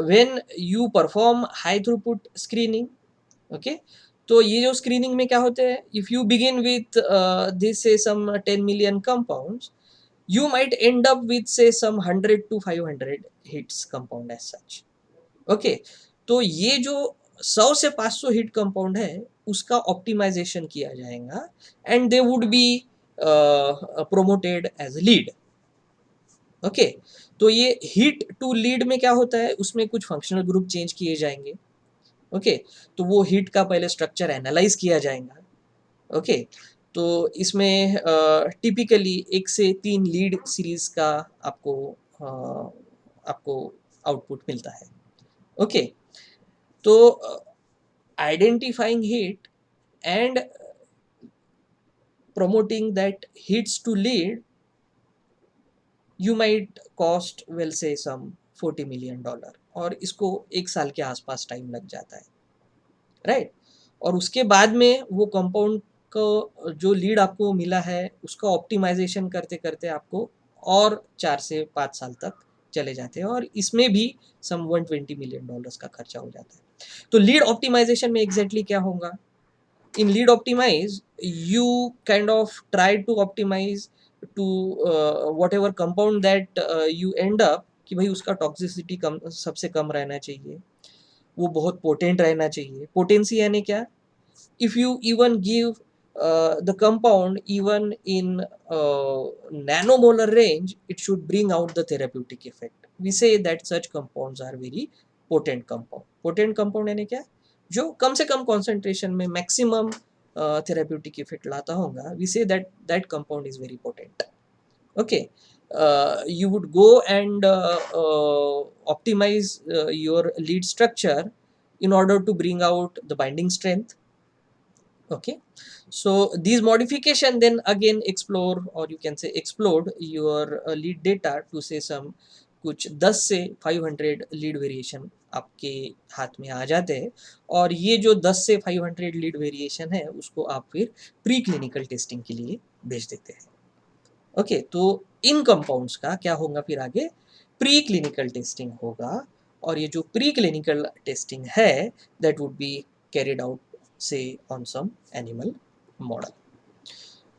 when you perform high throughput screening, okay, तो ये जो screening में क्या होते हैं, if you begin with this से सम 10 million compounds, you might end up with say some 100 to 500 hits compound as such. Okay, तो ये जो 100 से 500 हिट कंपाउंड है उसका ऑप्टिमाइजेशन किया जाएगा, and they would be promoted as lead. Okay, तो ये हीट टू लीड में क्या होता है, उसमें कुछ फंक्शनल ग्रुप चेंज किए जाएंगे। ओके, तो वो हीट का पहले स्ट्रक्चर एनालाइज किया जाएगा। ओके, तो इसमें टिपिकली 1 से 3 लीड सीरीज का आपको आपको आउटपुट मिलता है। ओके, तो identifying heat and promoting that hits to lead, you might cost well say some $40 million, और इसको 1 साल के आसपास टाइम लग जाता है, राइट। और उसके बाद में वो कंपाउंड को जो लीड आपको मिला है उसका ऑप्टिमाइजेशन करते करते आपको और 4 से 5 साल तक चले जाते हैं, और इसमें भी सम $120 मिलियन का खर्चा हो जाता है। तो लीड ऑप्टिमाइजेशन में एग्जैक्टली क्या होगा, in lead optimize you kind of try to optimize to whatever compound that you end up कि भाई उसका टॉक्सिसिटी कम, सबसे कम रहना चाहिए, वो बहुत पोटेंट रहना चाहिए। पोटेंसी यानी क्या, if you even give the compound even in nanomolar range, it should bring out the therapeutic effect. We say that such compounds are very potent compound. Potent compound यानी क्या, जो कम से कम कॉन्सेंट्रेशन में maximum therapeutic effect लाता होगा, we से that compound is very potent. Okay, you would go and optimize your lead structure in order to bring out the binding strength. Okay, so these modification then again explore, or you can say explode your lead data to say some कुछ 10 से 500 lead variation आपके हाथ में आ जाते हैं, और ये जो 10 से 500 लीड वेरिएशन है उसको आप फिर प्री क्लिनिकल टेस्टिंग के लिए भेज देते हैं। ओके, तो इन कंपाउंड्स का क्या होगा फिर आगे, प्री क्लिनिकल टेस्टिंग होगा, और ये जो प्री क्लिनिकल टेस्टिंग है that would be carried out say on some animal model.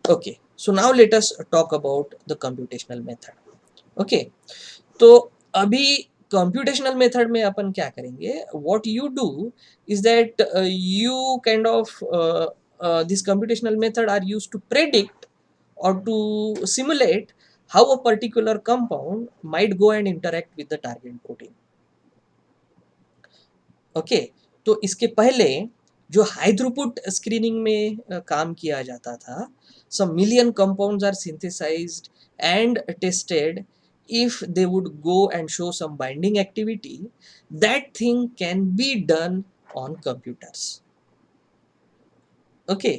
Okay, so now let us talk about the computational method. Okay, तो अभी computational method में अपन क्या करेंगे, what you do is that you kind of this computational method are used to predict or to simulate how a particular compound might go and interact with the target protein. Okay, तो इसके पहले जो high throughput screening में काम किया जाता था, some million compounds are synthesized and tested. If they would go and show some binding activity, that thing can be done on computers. Okay,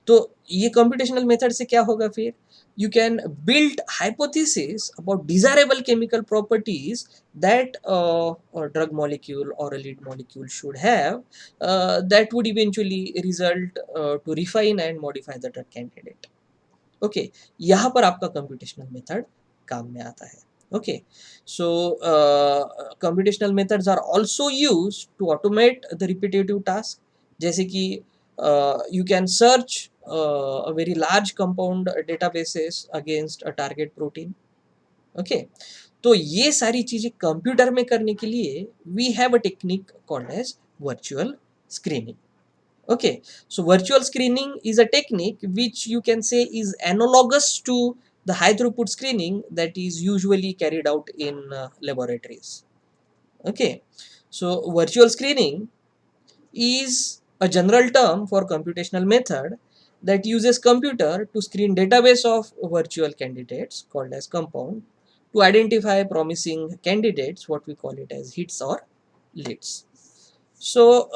तो ये कंप्यूटेशनल मेथड से क्या होगा फिर, you can build hypothesis about desirable chemical properties that a drug molecule or a lead molecule should have, that would eventually result to refine and modify the drug candidate. Okay, यहाँ पर आपका computational method काम में आता है। Okay, so computational methods are also used to automate the repetitive task, जैसे कि you can search a very large compound databases against a target protein. Okay, तो ये सारी चीजें कंप्यूटर में करने के लिए we have a technique called as virtual screening. Okay, so virtual screening is a technique which you can say is analogous to the high throughput screening that is usually carried out in laboratories. Okay, so virtual screening is a general term for computational method that uses computer to screen database of virtual candidates called as compound to identify promising candidates, what we call it as hits or leads. So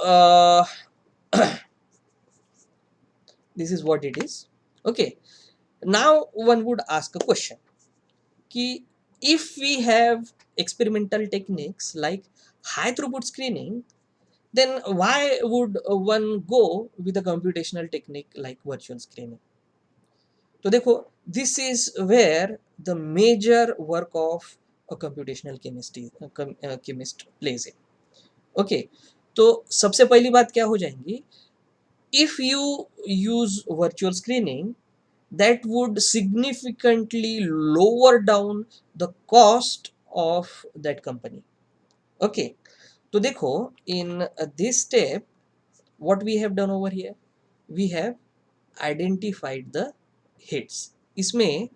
this is what it is. Okay, now one would ask a question ki if we have experimental techniques like high throughput screening, then why would one go with a computational technique like virtual screening? तो देखो, this is where the major work of a computational chemist plays in. Okay, तो सबसे पहली बात क्या हो जाएंगी, if you use virtual screening, that would significantly lower down the cost of that company. Okay, तो देखो, in this step what we have done over here, we have identified the hits. इसमें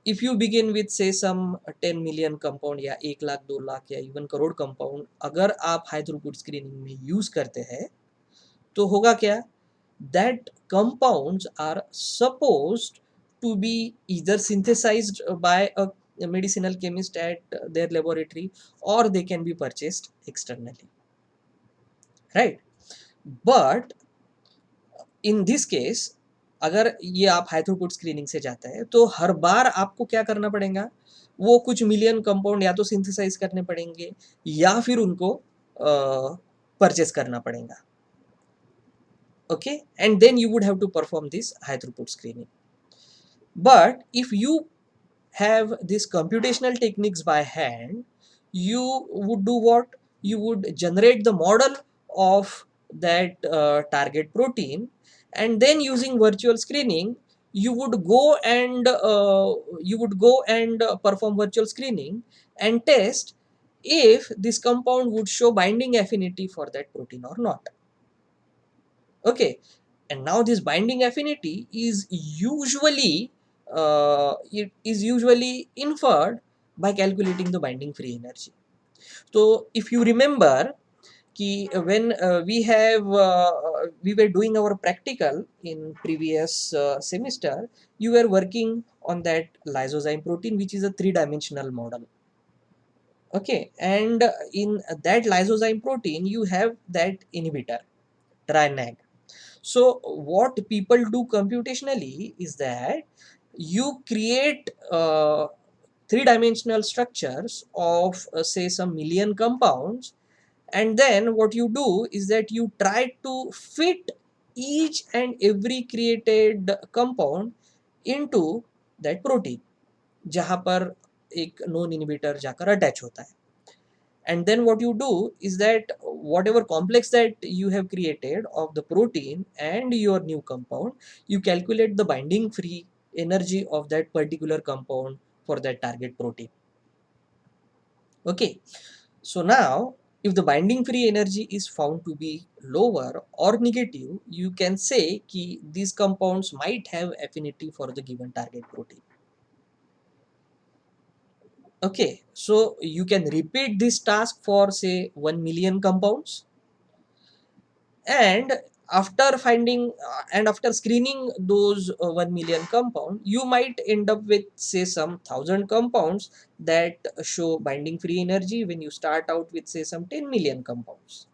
if you begin with say some 10 million compound या 1 लाख 2 लाख या even crore compound अगर आप high throughput screening में use करते हैं तो होगा क्या, that compounds are supposed to be either synthesized by a medicinal chemist at their laboratory or they can be purchased externally, right? But in this case अगर ये आप हाई थ्रूपुट स्क्रीनिंग से जाते हैं तो हर बार आपको क्या करना पड़ेगा, वो कुछ मिलियन कंपाउंड या तो सिंथेसाइज करने पड़ेंगे या फिर उनको परचेस करना पड़ेगा. Okay, and then you would have to perform this high throughput screening. But if you have these computational techniques by hand, you would do what? You would generate the model of that target protein, and then using virtual screening you would go and perform virtual screening and test if this compound would show binding affinity for that protein or not. Okay, and now this binding affinity is usually inferred by calculating the binding free energy. So if you remember कि when we were doing our practical in previous semester, you were working on that lysozyme protein, which is a 3-dimensional model. Okay, and in that lysozyme protein you have that inhibitor trinag. So what people do computationally is that you create 3-dimensional structures of say some million compounds, and then what you do is that you try to fit each and every created compound into that protein जहाँ पर एक non inhibitor जाकर attach होता है. And then what you do is that whatever complex that you have created of the protein and your new compound, you calculate the binding free energy of that particular compound for that target protein. Okay, so now if the binding free energy is found to be lower or negative, you can say कि these compounds might have affinity for the given target protein. Okay, so you can repeat this task for say 1 million compounds, and after finding and after screening those 1 million compound, you might end up with say some 1000 compounds that show binding free energy when you start out with say some 10 million compounds.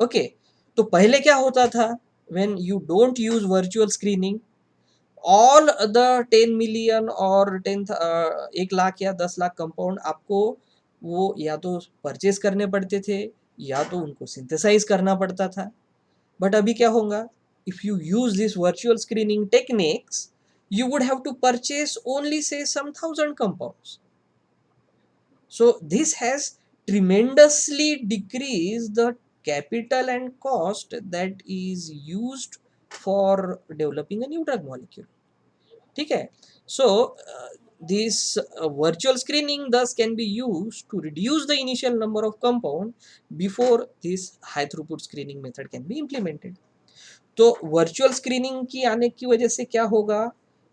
Okay, तो पहले क्या होता था, when you don't use virtual screening, all the 10 million और 1 लाख या 10 lakh compound आपको वो या तो परचेस करने पड़ते थे या तो उनको सिंथेसाइज करना पड़ता था. बट अभी क्या होगा, if you use this virtual screening techniques, you would have to purchase only say some 1000 compounds. So this has tremendously decreased the capital and cost that is used for developing a new drug molecule. ठीक है, so this virtual screening thus can be used to reduce the initial number of compound before this high throughput screening method can be implemented. तो virtual screening की आने की वजह से क्या होगा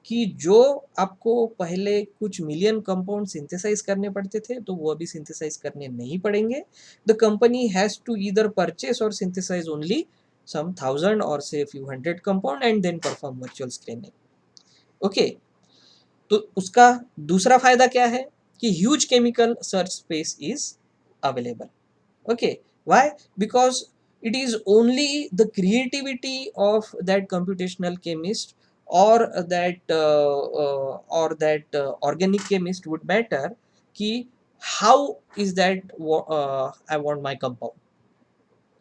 कि जो आपको पहले कुछ मिलियन कंपाउंड सिंथेसाइज करने पड़ते थे तो वो अभी सिंथेसाइज करने नहीं पड़ेंगे. The company has to either purchase और synthesize only some 1000 or say few hundred compound and then perform virtual screening. Okay, तो उसका दूसरा फायदा क्या है कि huge chemical search space is available. Okay, why? Because it is only the creativity of that computational chemist or that organic chemist would matter कि how is that I want my compound.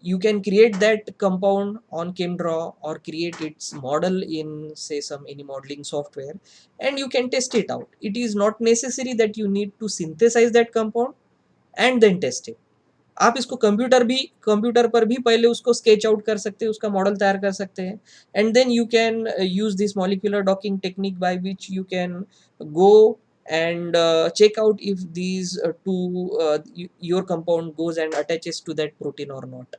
You can create that compound on ChemDraw or create its model in say some any modeling software and you can test it out. It is not necessary that you need to synthesize that compound and then test it. आप इसको computer पर भी पहले उसको sketch out कर सकते हैं, उसका मॉडल तैयार कर सकते हैं, and then you can use this molecular docking technique by which you can go and check out if these your compound goes and attaches to that protein or not.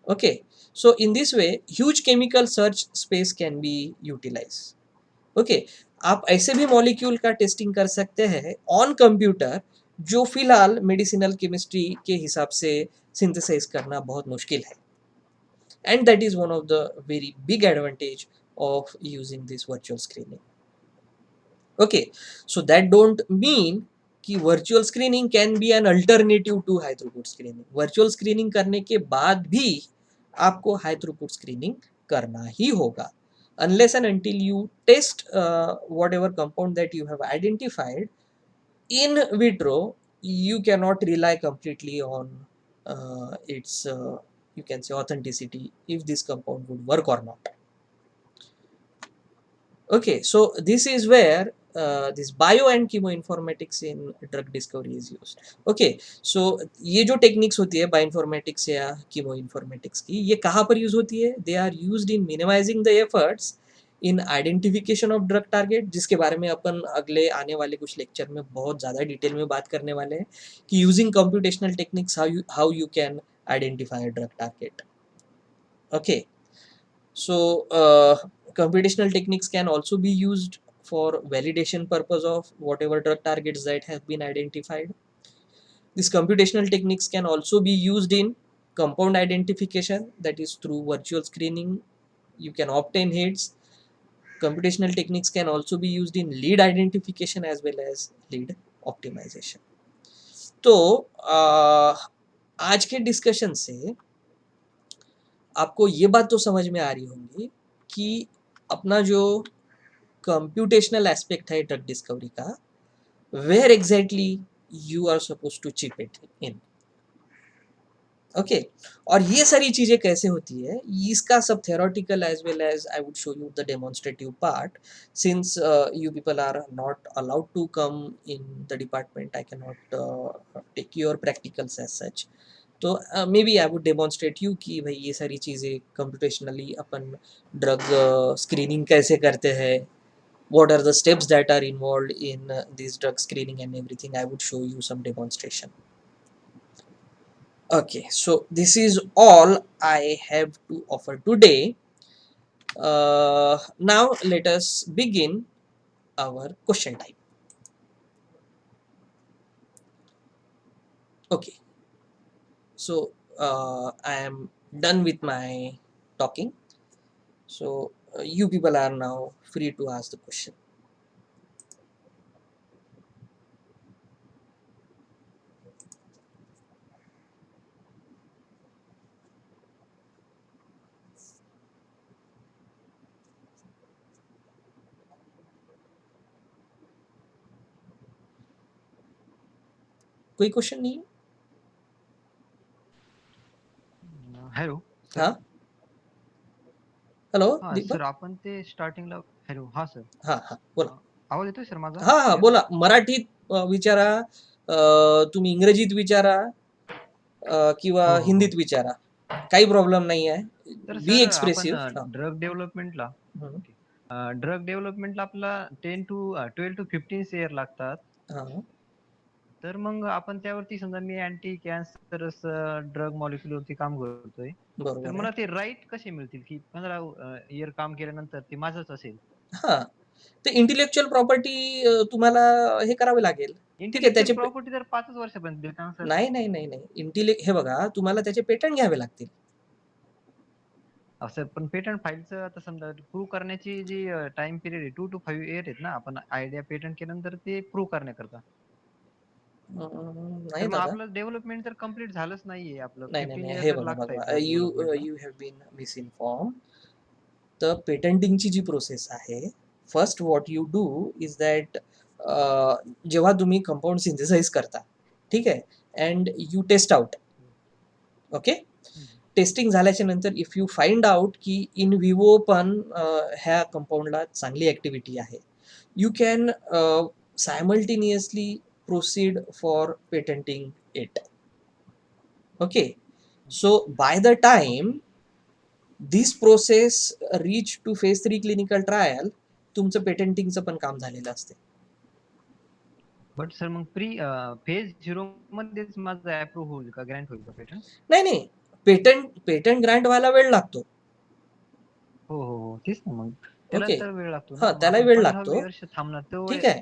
Okay, so in this way huge chemical search space can be utilized. Okay, आप ऐसे भी molecule का testing कर सकते हैं on computer, जो फिलहाल medicinal chemistry के हिसाब से सिंथेसाइज करना बहुत मुश्किल है, and that is one of the very big advantage of using this virtual screening. Okay, so that don't mean कि virtual screening can be an alternative to high throughput screening. Virtual screening करने के बाद भी आपको high throughput screening करना ही होगा, unless and until you test whatever compound that you have identified in vitro. You cannot rely completely on its you can say authenticity, if this compound would work or not. Okay, so this is where this bio and chemoinformatics in drug discovery is used. Okay, so ये जो techniques होती है bioinformatics या कीमोइन्फॉर्मेटिक्स की, ये कहाँ पर use होती है? They are used in minimizing the efforts in identification of drug target, जिसके बारे में अपन अगले आने वाले कुछ लेक्चर में बहुत ज़्यादा डिटेल में बात करने वाले हैं कि using computational techniques how you can identify a drug target. Okay, so computational techniques can also be used for validation purpose of whatever drug targets that have been identified. These computational techniques can also be used in compound identification, that is through virtual screening you can obtain hits. Computational techniques can also be used in lead identification as well as lead optimization. तो आज के discussion से आपको ये बात तो समझ में आ रही होंगी कि अपना जो कंप्यूटेशनल एस्पेक्ट है ड्रग डिस्कवरी का, where exactly you are suppose to chip it in. Okay, और ये सारी चीज़ें कैसे होती है, इसका सब theoretical as well as I would show you the demonstrative part. Since you people are not allowed to come in the department, I can not take your practicals as such. तो maybe I would demonstrate you कि भाई ये सारी चीज़ें computationally अपन drug screening कैसे करते हैं, what are the steps that are involved in this drug screening and everything. I would show you some demonstration. Okay, so this is all I have to offer today. Now let us begin our question time. Okay, so I am done with my talking, so you people are now free to ask the question. कोई question नहीं? Hello हाँ, hello हा दीपक. Sir, आपण ते स्टार्टिंगला hello हा sir, हाँ हाँ बोला. आवाज येतोय सर माझा? हा हा बोला. मराठीत विचारा, तुम्ही इंग्रजीत विचारा, किंवा हो, हो, हो. हिंदीत विचारा, काही प्रॉब्लेम नाही आहे. तर बी सर एक्सप्रेसिव्ह. आपण ड्रग डेव्हलपमेंटला आपल्याला 10 to 12 to 15 इयर लागतात. तर मग आपण त्यावरती समजा मी अँटी कॅन्सरस ड्रग मॉलिक्युलवरती काम करतोय. तर बरोबर मला आहे. ते राईट कसे मिळतील की 15 इयर काम केल्यानंतर ते माझंच असेल? हा, ते इंटेलेक्च्युअल प्रॉपर्टी तुम्हाला हे करावे लागेल. ठीक आहे, इंटेलेक्च्युअल त्याचे प्रॉपर्टी तर 5च वर्षापर्यंत देतात ना सर? नाही नाही नाही नाही, हे बघा, तुम्हाला त्याचे पेटंट घ्यावे लागतील. सर पण पेटंट फाईलचं आता समजा प्रूव्ह करण्याची जी टाइम पिरियड आहे 2 to 5 इयर आहेत ना, आपण आयडिया पेटंट केल्यानंतर ते प्रूव्ह करण्याकरता. नाही तर मग दादा, आपलं डेव्हलपमेंट तर कम्प्लीट झालंच नाहीये आपलं. नाही 15 नाही, इयर हे तर बघा लागतायत बघा, ड्रग यू डेव्हलपमेंटला. You have been misinform. तर पेटंटिंगची जी प्रोसेस आहे, first what you do is that, जेव्हा तुम्ही कंपाऊंड सिंथेसाइज करता, ठीक आहे, and you test out. Okay, testing झाल्याच्या नंतर इफ यू फाइंड आउट की इन विवो पण ह्या कंपाऊंडला चांगली ॲक्टिव्हिटी आहे, you can simultaneously proceed for patenting it. Okay, so by the time this process reach to phase 3 clinical trial, तुमचं पेटंटिंगचं पण काम झालेलं असते. बट सर मग फेज 0 मध्येच माझं अप्रूव्ह होईल का, ग्रँट होईल का पेटंट? नाही नाही, पेटंट ग्रँट व्हायला वेळ लागतो. हो, हो, हो. तेच ना मग. त्याला ओके, तर वेळ लागतो हा ना, मग त्याला आपण वेळ 15 लागतो, वर्ष थांबणार तो ठीक आहे.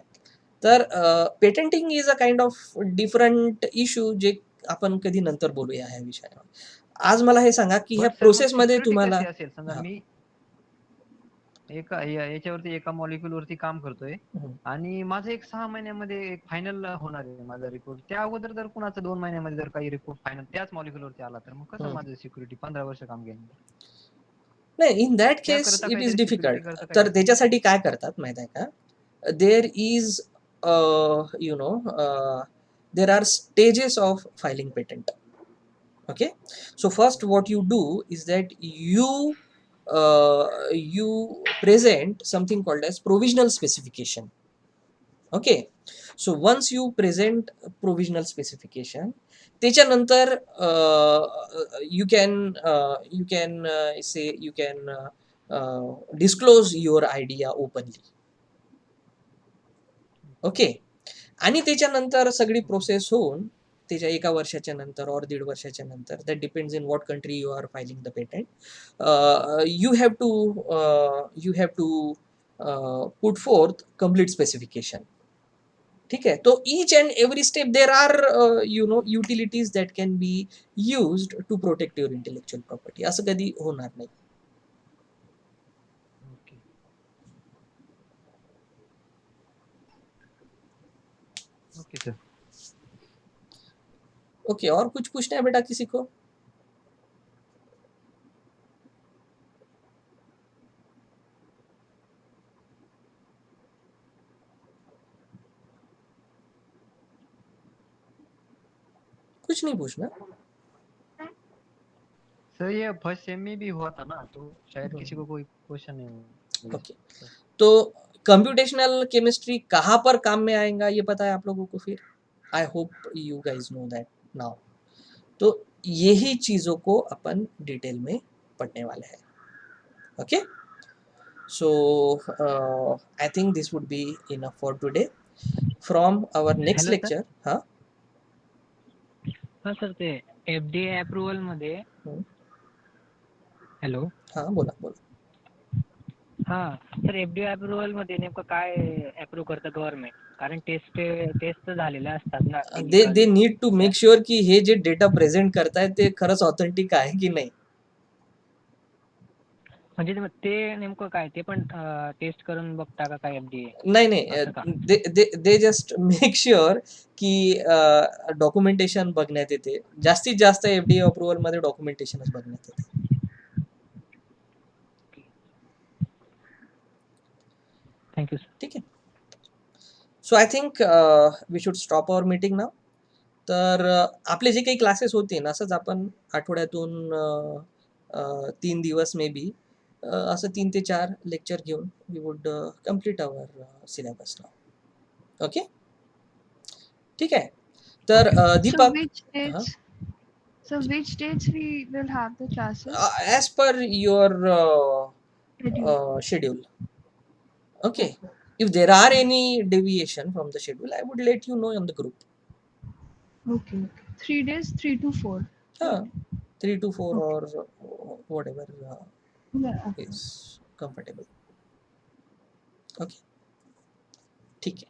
तर patenting is a kind of different issue, जे आपण कधी नंतर बोलूया ह्या विषयावर. आज मला हे सांगा की ह्या बट सर मग प्रोसेसमध्ये सिक्युरिटी तुम्हाला कशी असेल? समजा हा, मी याच्यावरती एका मॉलिक्युल वरती काम करतोय हम्म. आणि माझं एक 6 महिन्यामध्ये एक फायनल होणार आहे माझा रिपोर्ट. त्या अगोदर जर कुणाचा 2 महिन्यामध्ये जर काही रिपोर्ट फायनल त्याच मॉलिक्युल वरती आला तर मग कसं माझं सिक्युरिटी 15 वर्ष काम घेणार? नाही, इन दॅट केस त्याकरता इट इज काहीतरी सिक्युरिटी डिफिकल्ट. करता काही तर असेल ना? त्याच्यासाठी काय करतात माहित आहे का, there is you know there are stages of filing patent. Okay, so first what you do is that you present something called as provisional specification. Okay, so once you present provisional specification, त्याच्यानंतर you can say you can disclose your idea openly. Okay, आणि त्याच्यानंतर सगळी process होऊन त्याच्या 1 वर्षाच्या नंतर और 1.5 वर्षाच्या नंतर, that depends in what country you are filing the patent, you have to put forth complete specification. ठीक आहे, तो each and every step there are utilities that can be used to protect your intellectual property. असं कधी होणार नाही. Okay. Okay sir. Okay, और कुछ पूछना है बेटा किसी को? कुछ नहीं पूछना? सर ये फर्स्ट सेम में भी हुआ था ना, तो शायद किसी को कोई क्वेश्चन नहीं होगा. ओके, तो कंप्यूटेशनल केमिस्ट्री कहाँ पर काम में आएगा ये पता है आप लोगों को? फिर I hope you guys know that now. तो यही चीज़ों को अपन डिटेल में पढ़ने वाले हैं. Okay, so I think this would be enough for today. From our next hello sir. Lecture. हाँ हा सर, ते FDA अप्रुव्हल मध्ये. हॅलो. हाँ, बोला बोला. हा सर, FDA अप्रुव्हल मध्ये नेमकं काय अप्रूव्ह करतं गव्हर्नमेंट? कारण टेस्ट झालेल्या असतात ना they clinical. Need to make sure की हे जे डेटा प्रेझेंट करतायत ते खरंच ऑथेंटिक आहे की नाही. म्हणजे ते नेमकं काय, ते पण टेस्ट करून बघता का काय FDA? नाही, असं का? दे जस्ट मेक शुअर की डॉक्युमेंटेशन बघण्यात येते. जास्तीत जास्त FDA अप्रुव्हल मध्ये डॉक्युमेंटेशनच बघण्यात येते. Thank you sir. ठीक आहे. So I think we should stop our meeting now. तर आपले जे काही क्लासेस होतील असंच आपण आठवड्यातून 3 दिवस मे बी असं 3 ते 4 लेक्चर घेऊन we would complete our syllabus now. Okay, ठीक आहे. तर So Deepak, which dates? So which dates we will have the classes? as per your Schedule. schedule. Okay, if there are any deviation from the schedule, I would let you know on the group. Okay. 3 days, 3 to 4. 3 to 4 Okay. or whatever Yeah. Okay. is comfortable. Okay, ठीक है.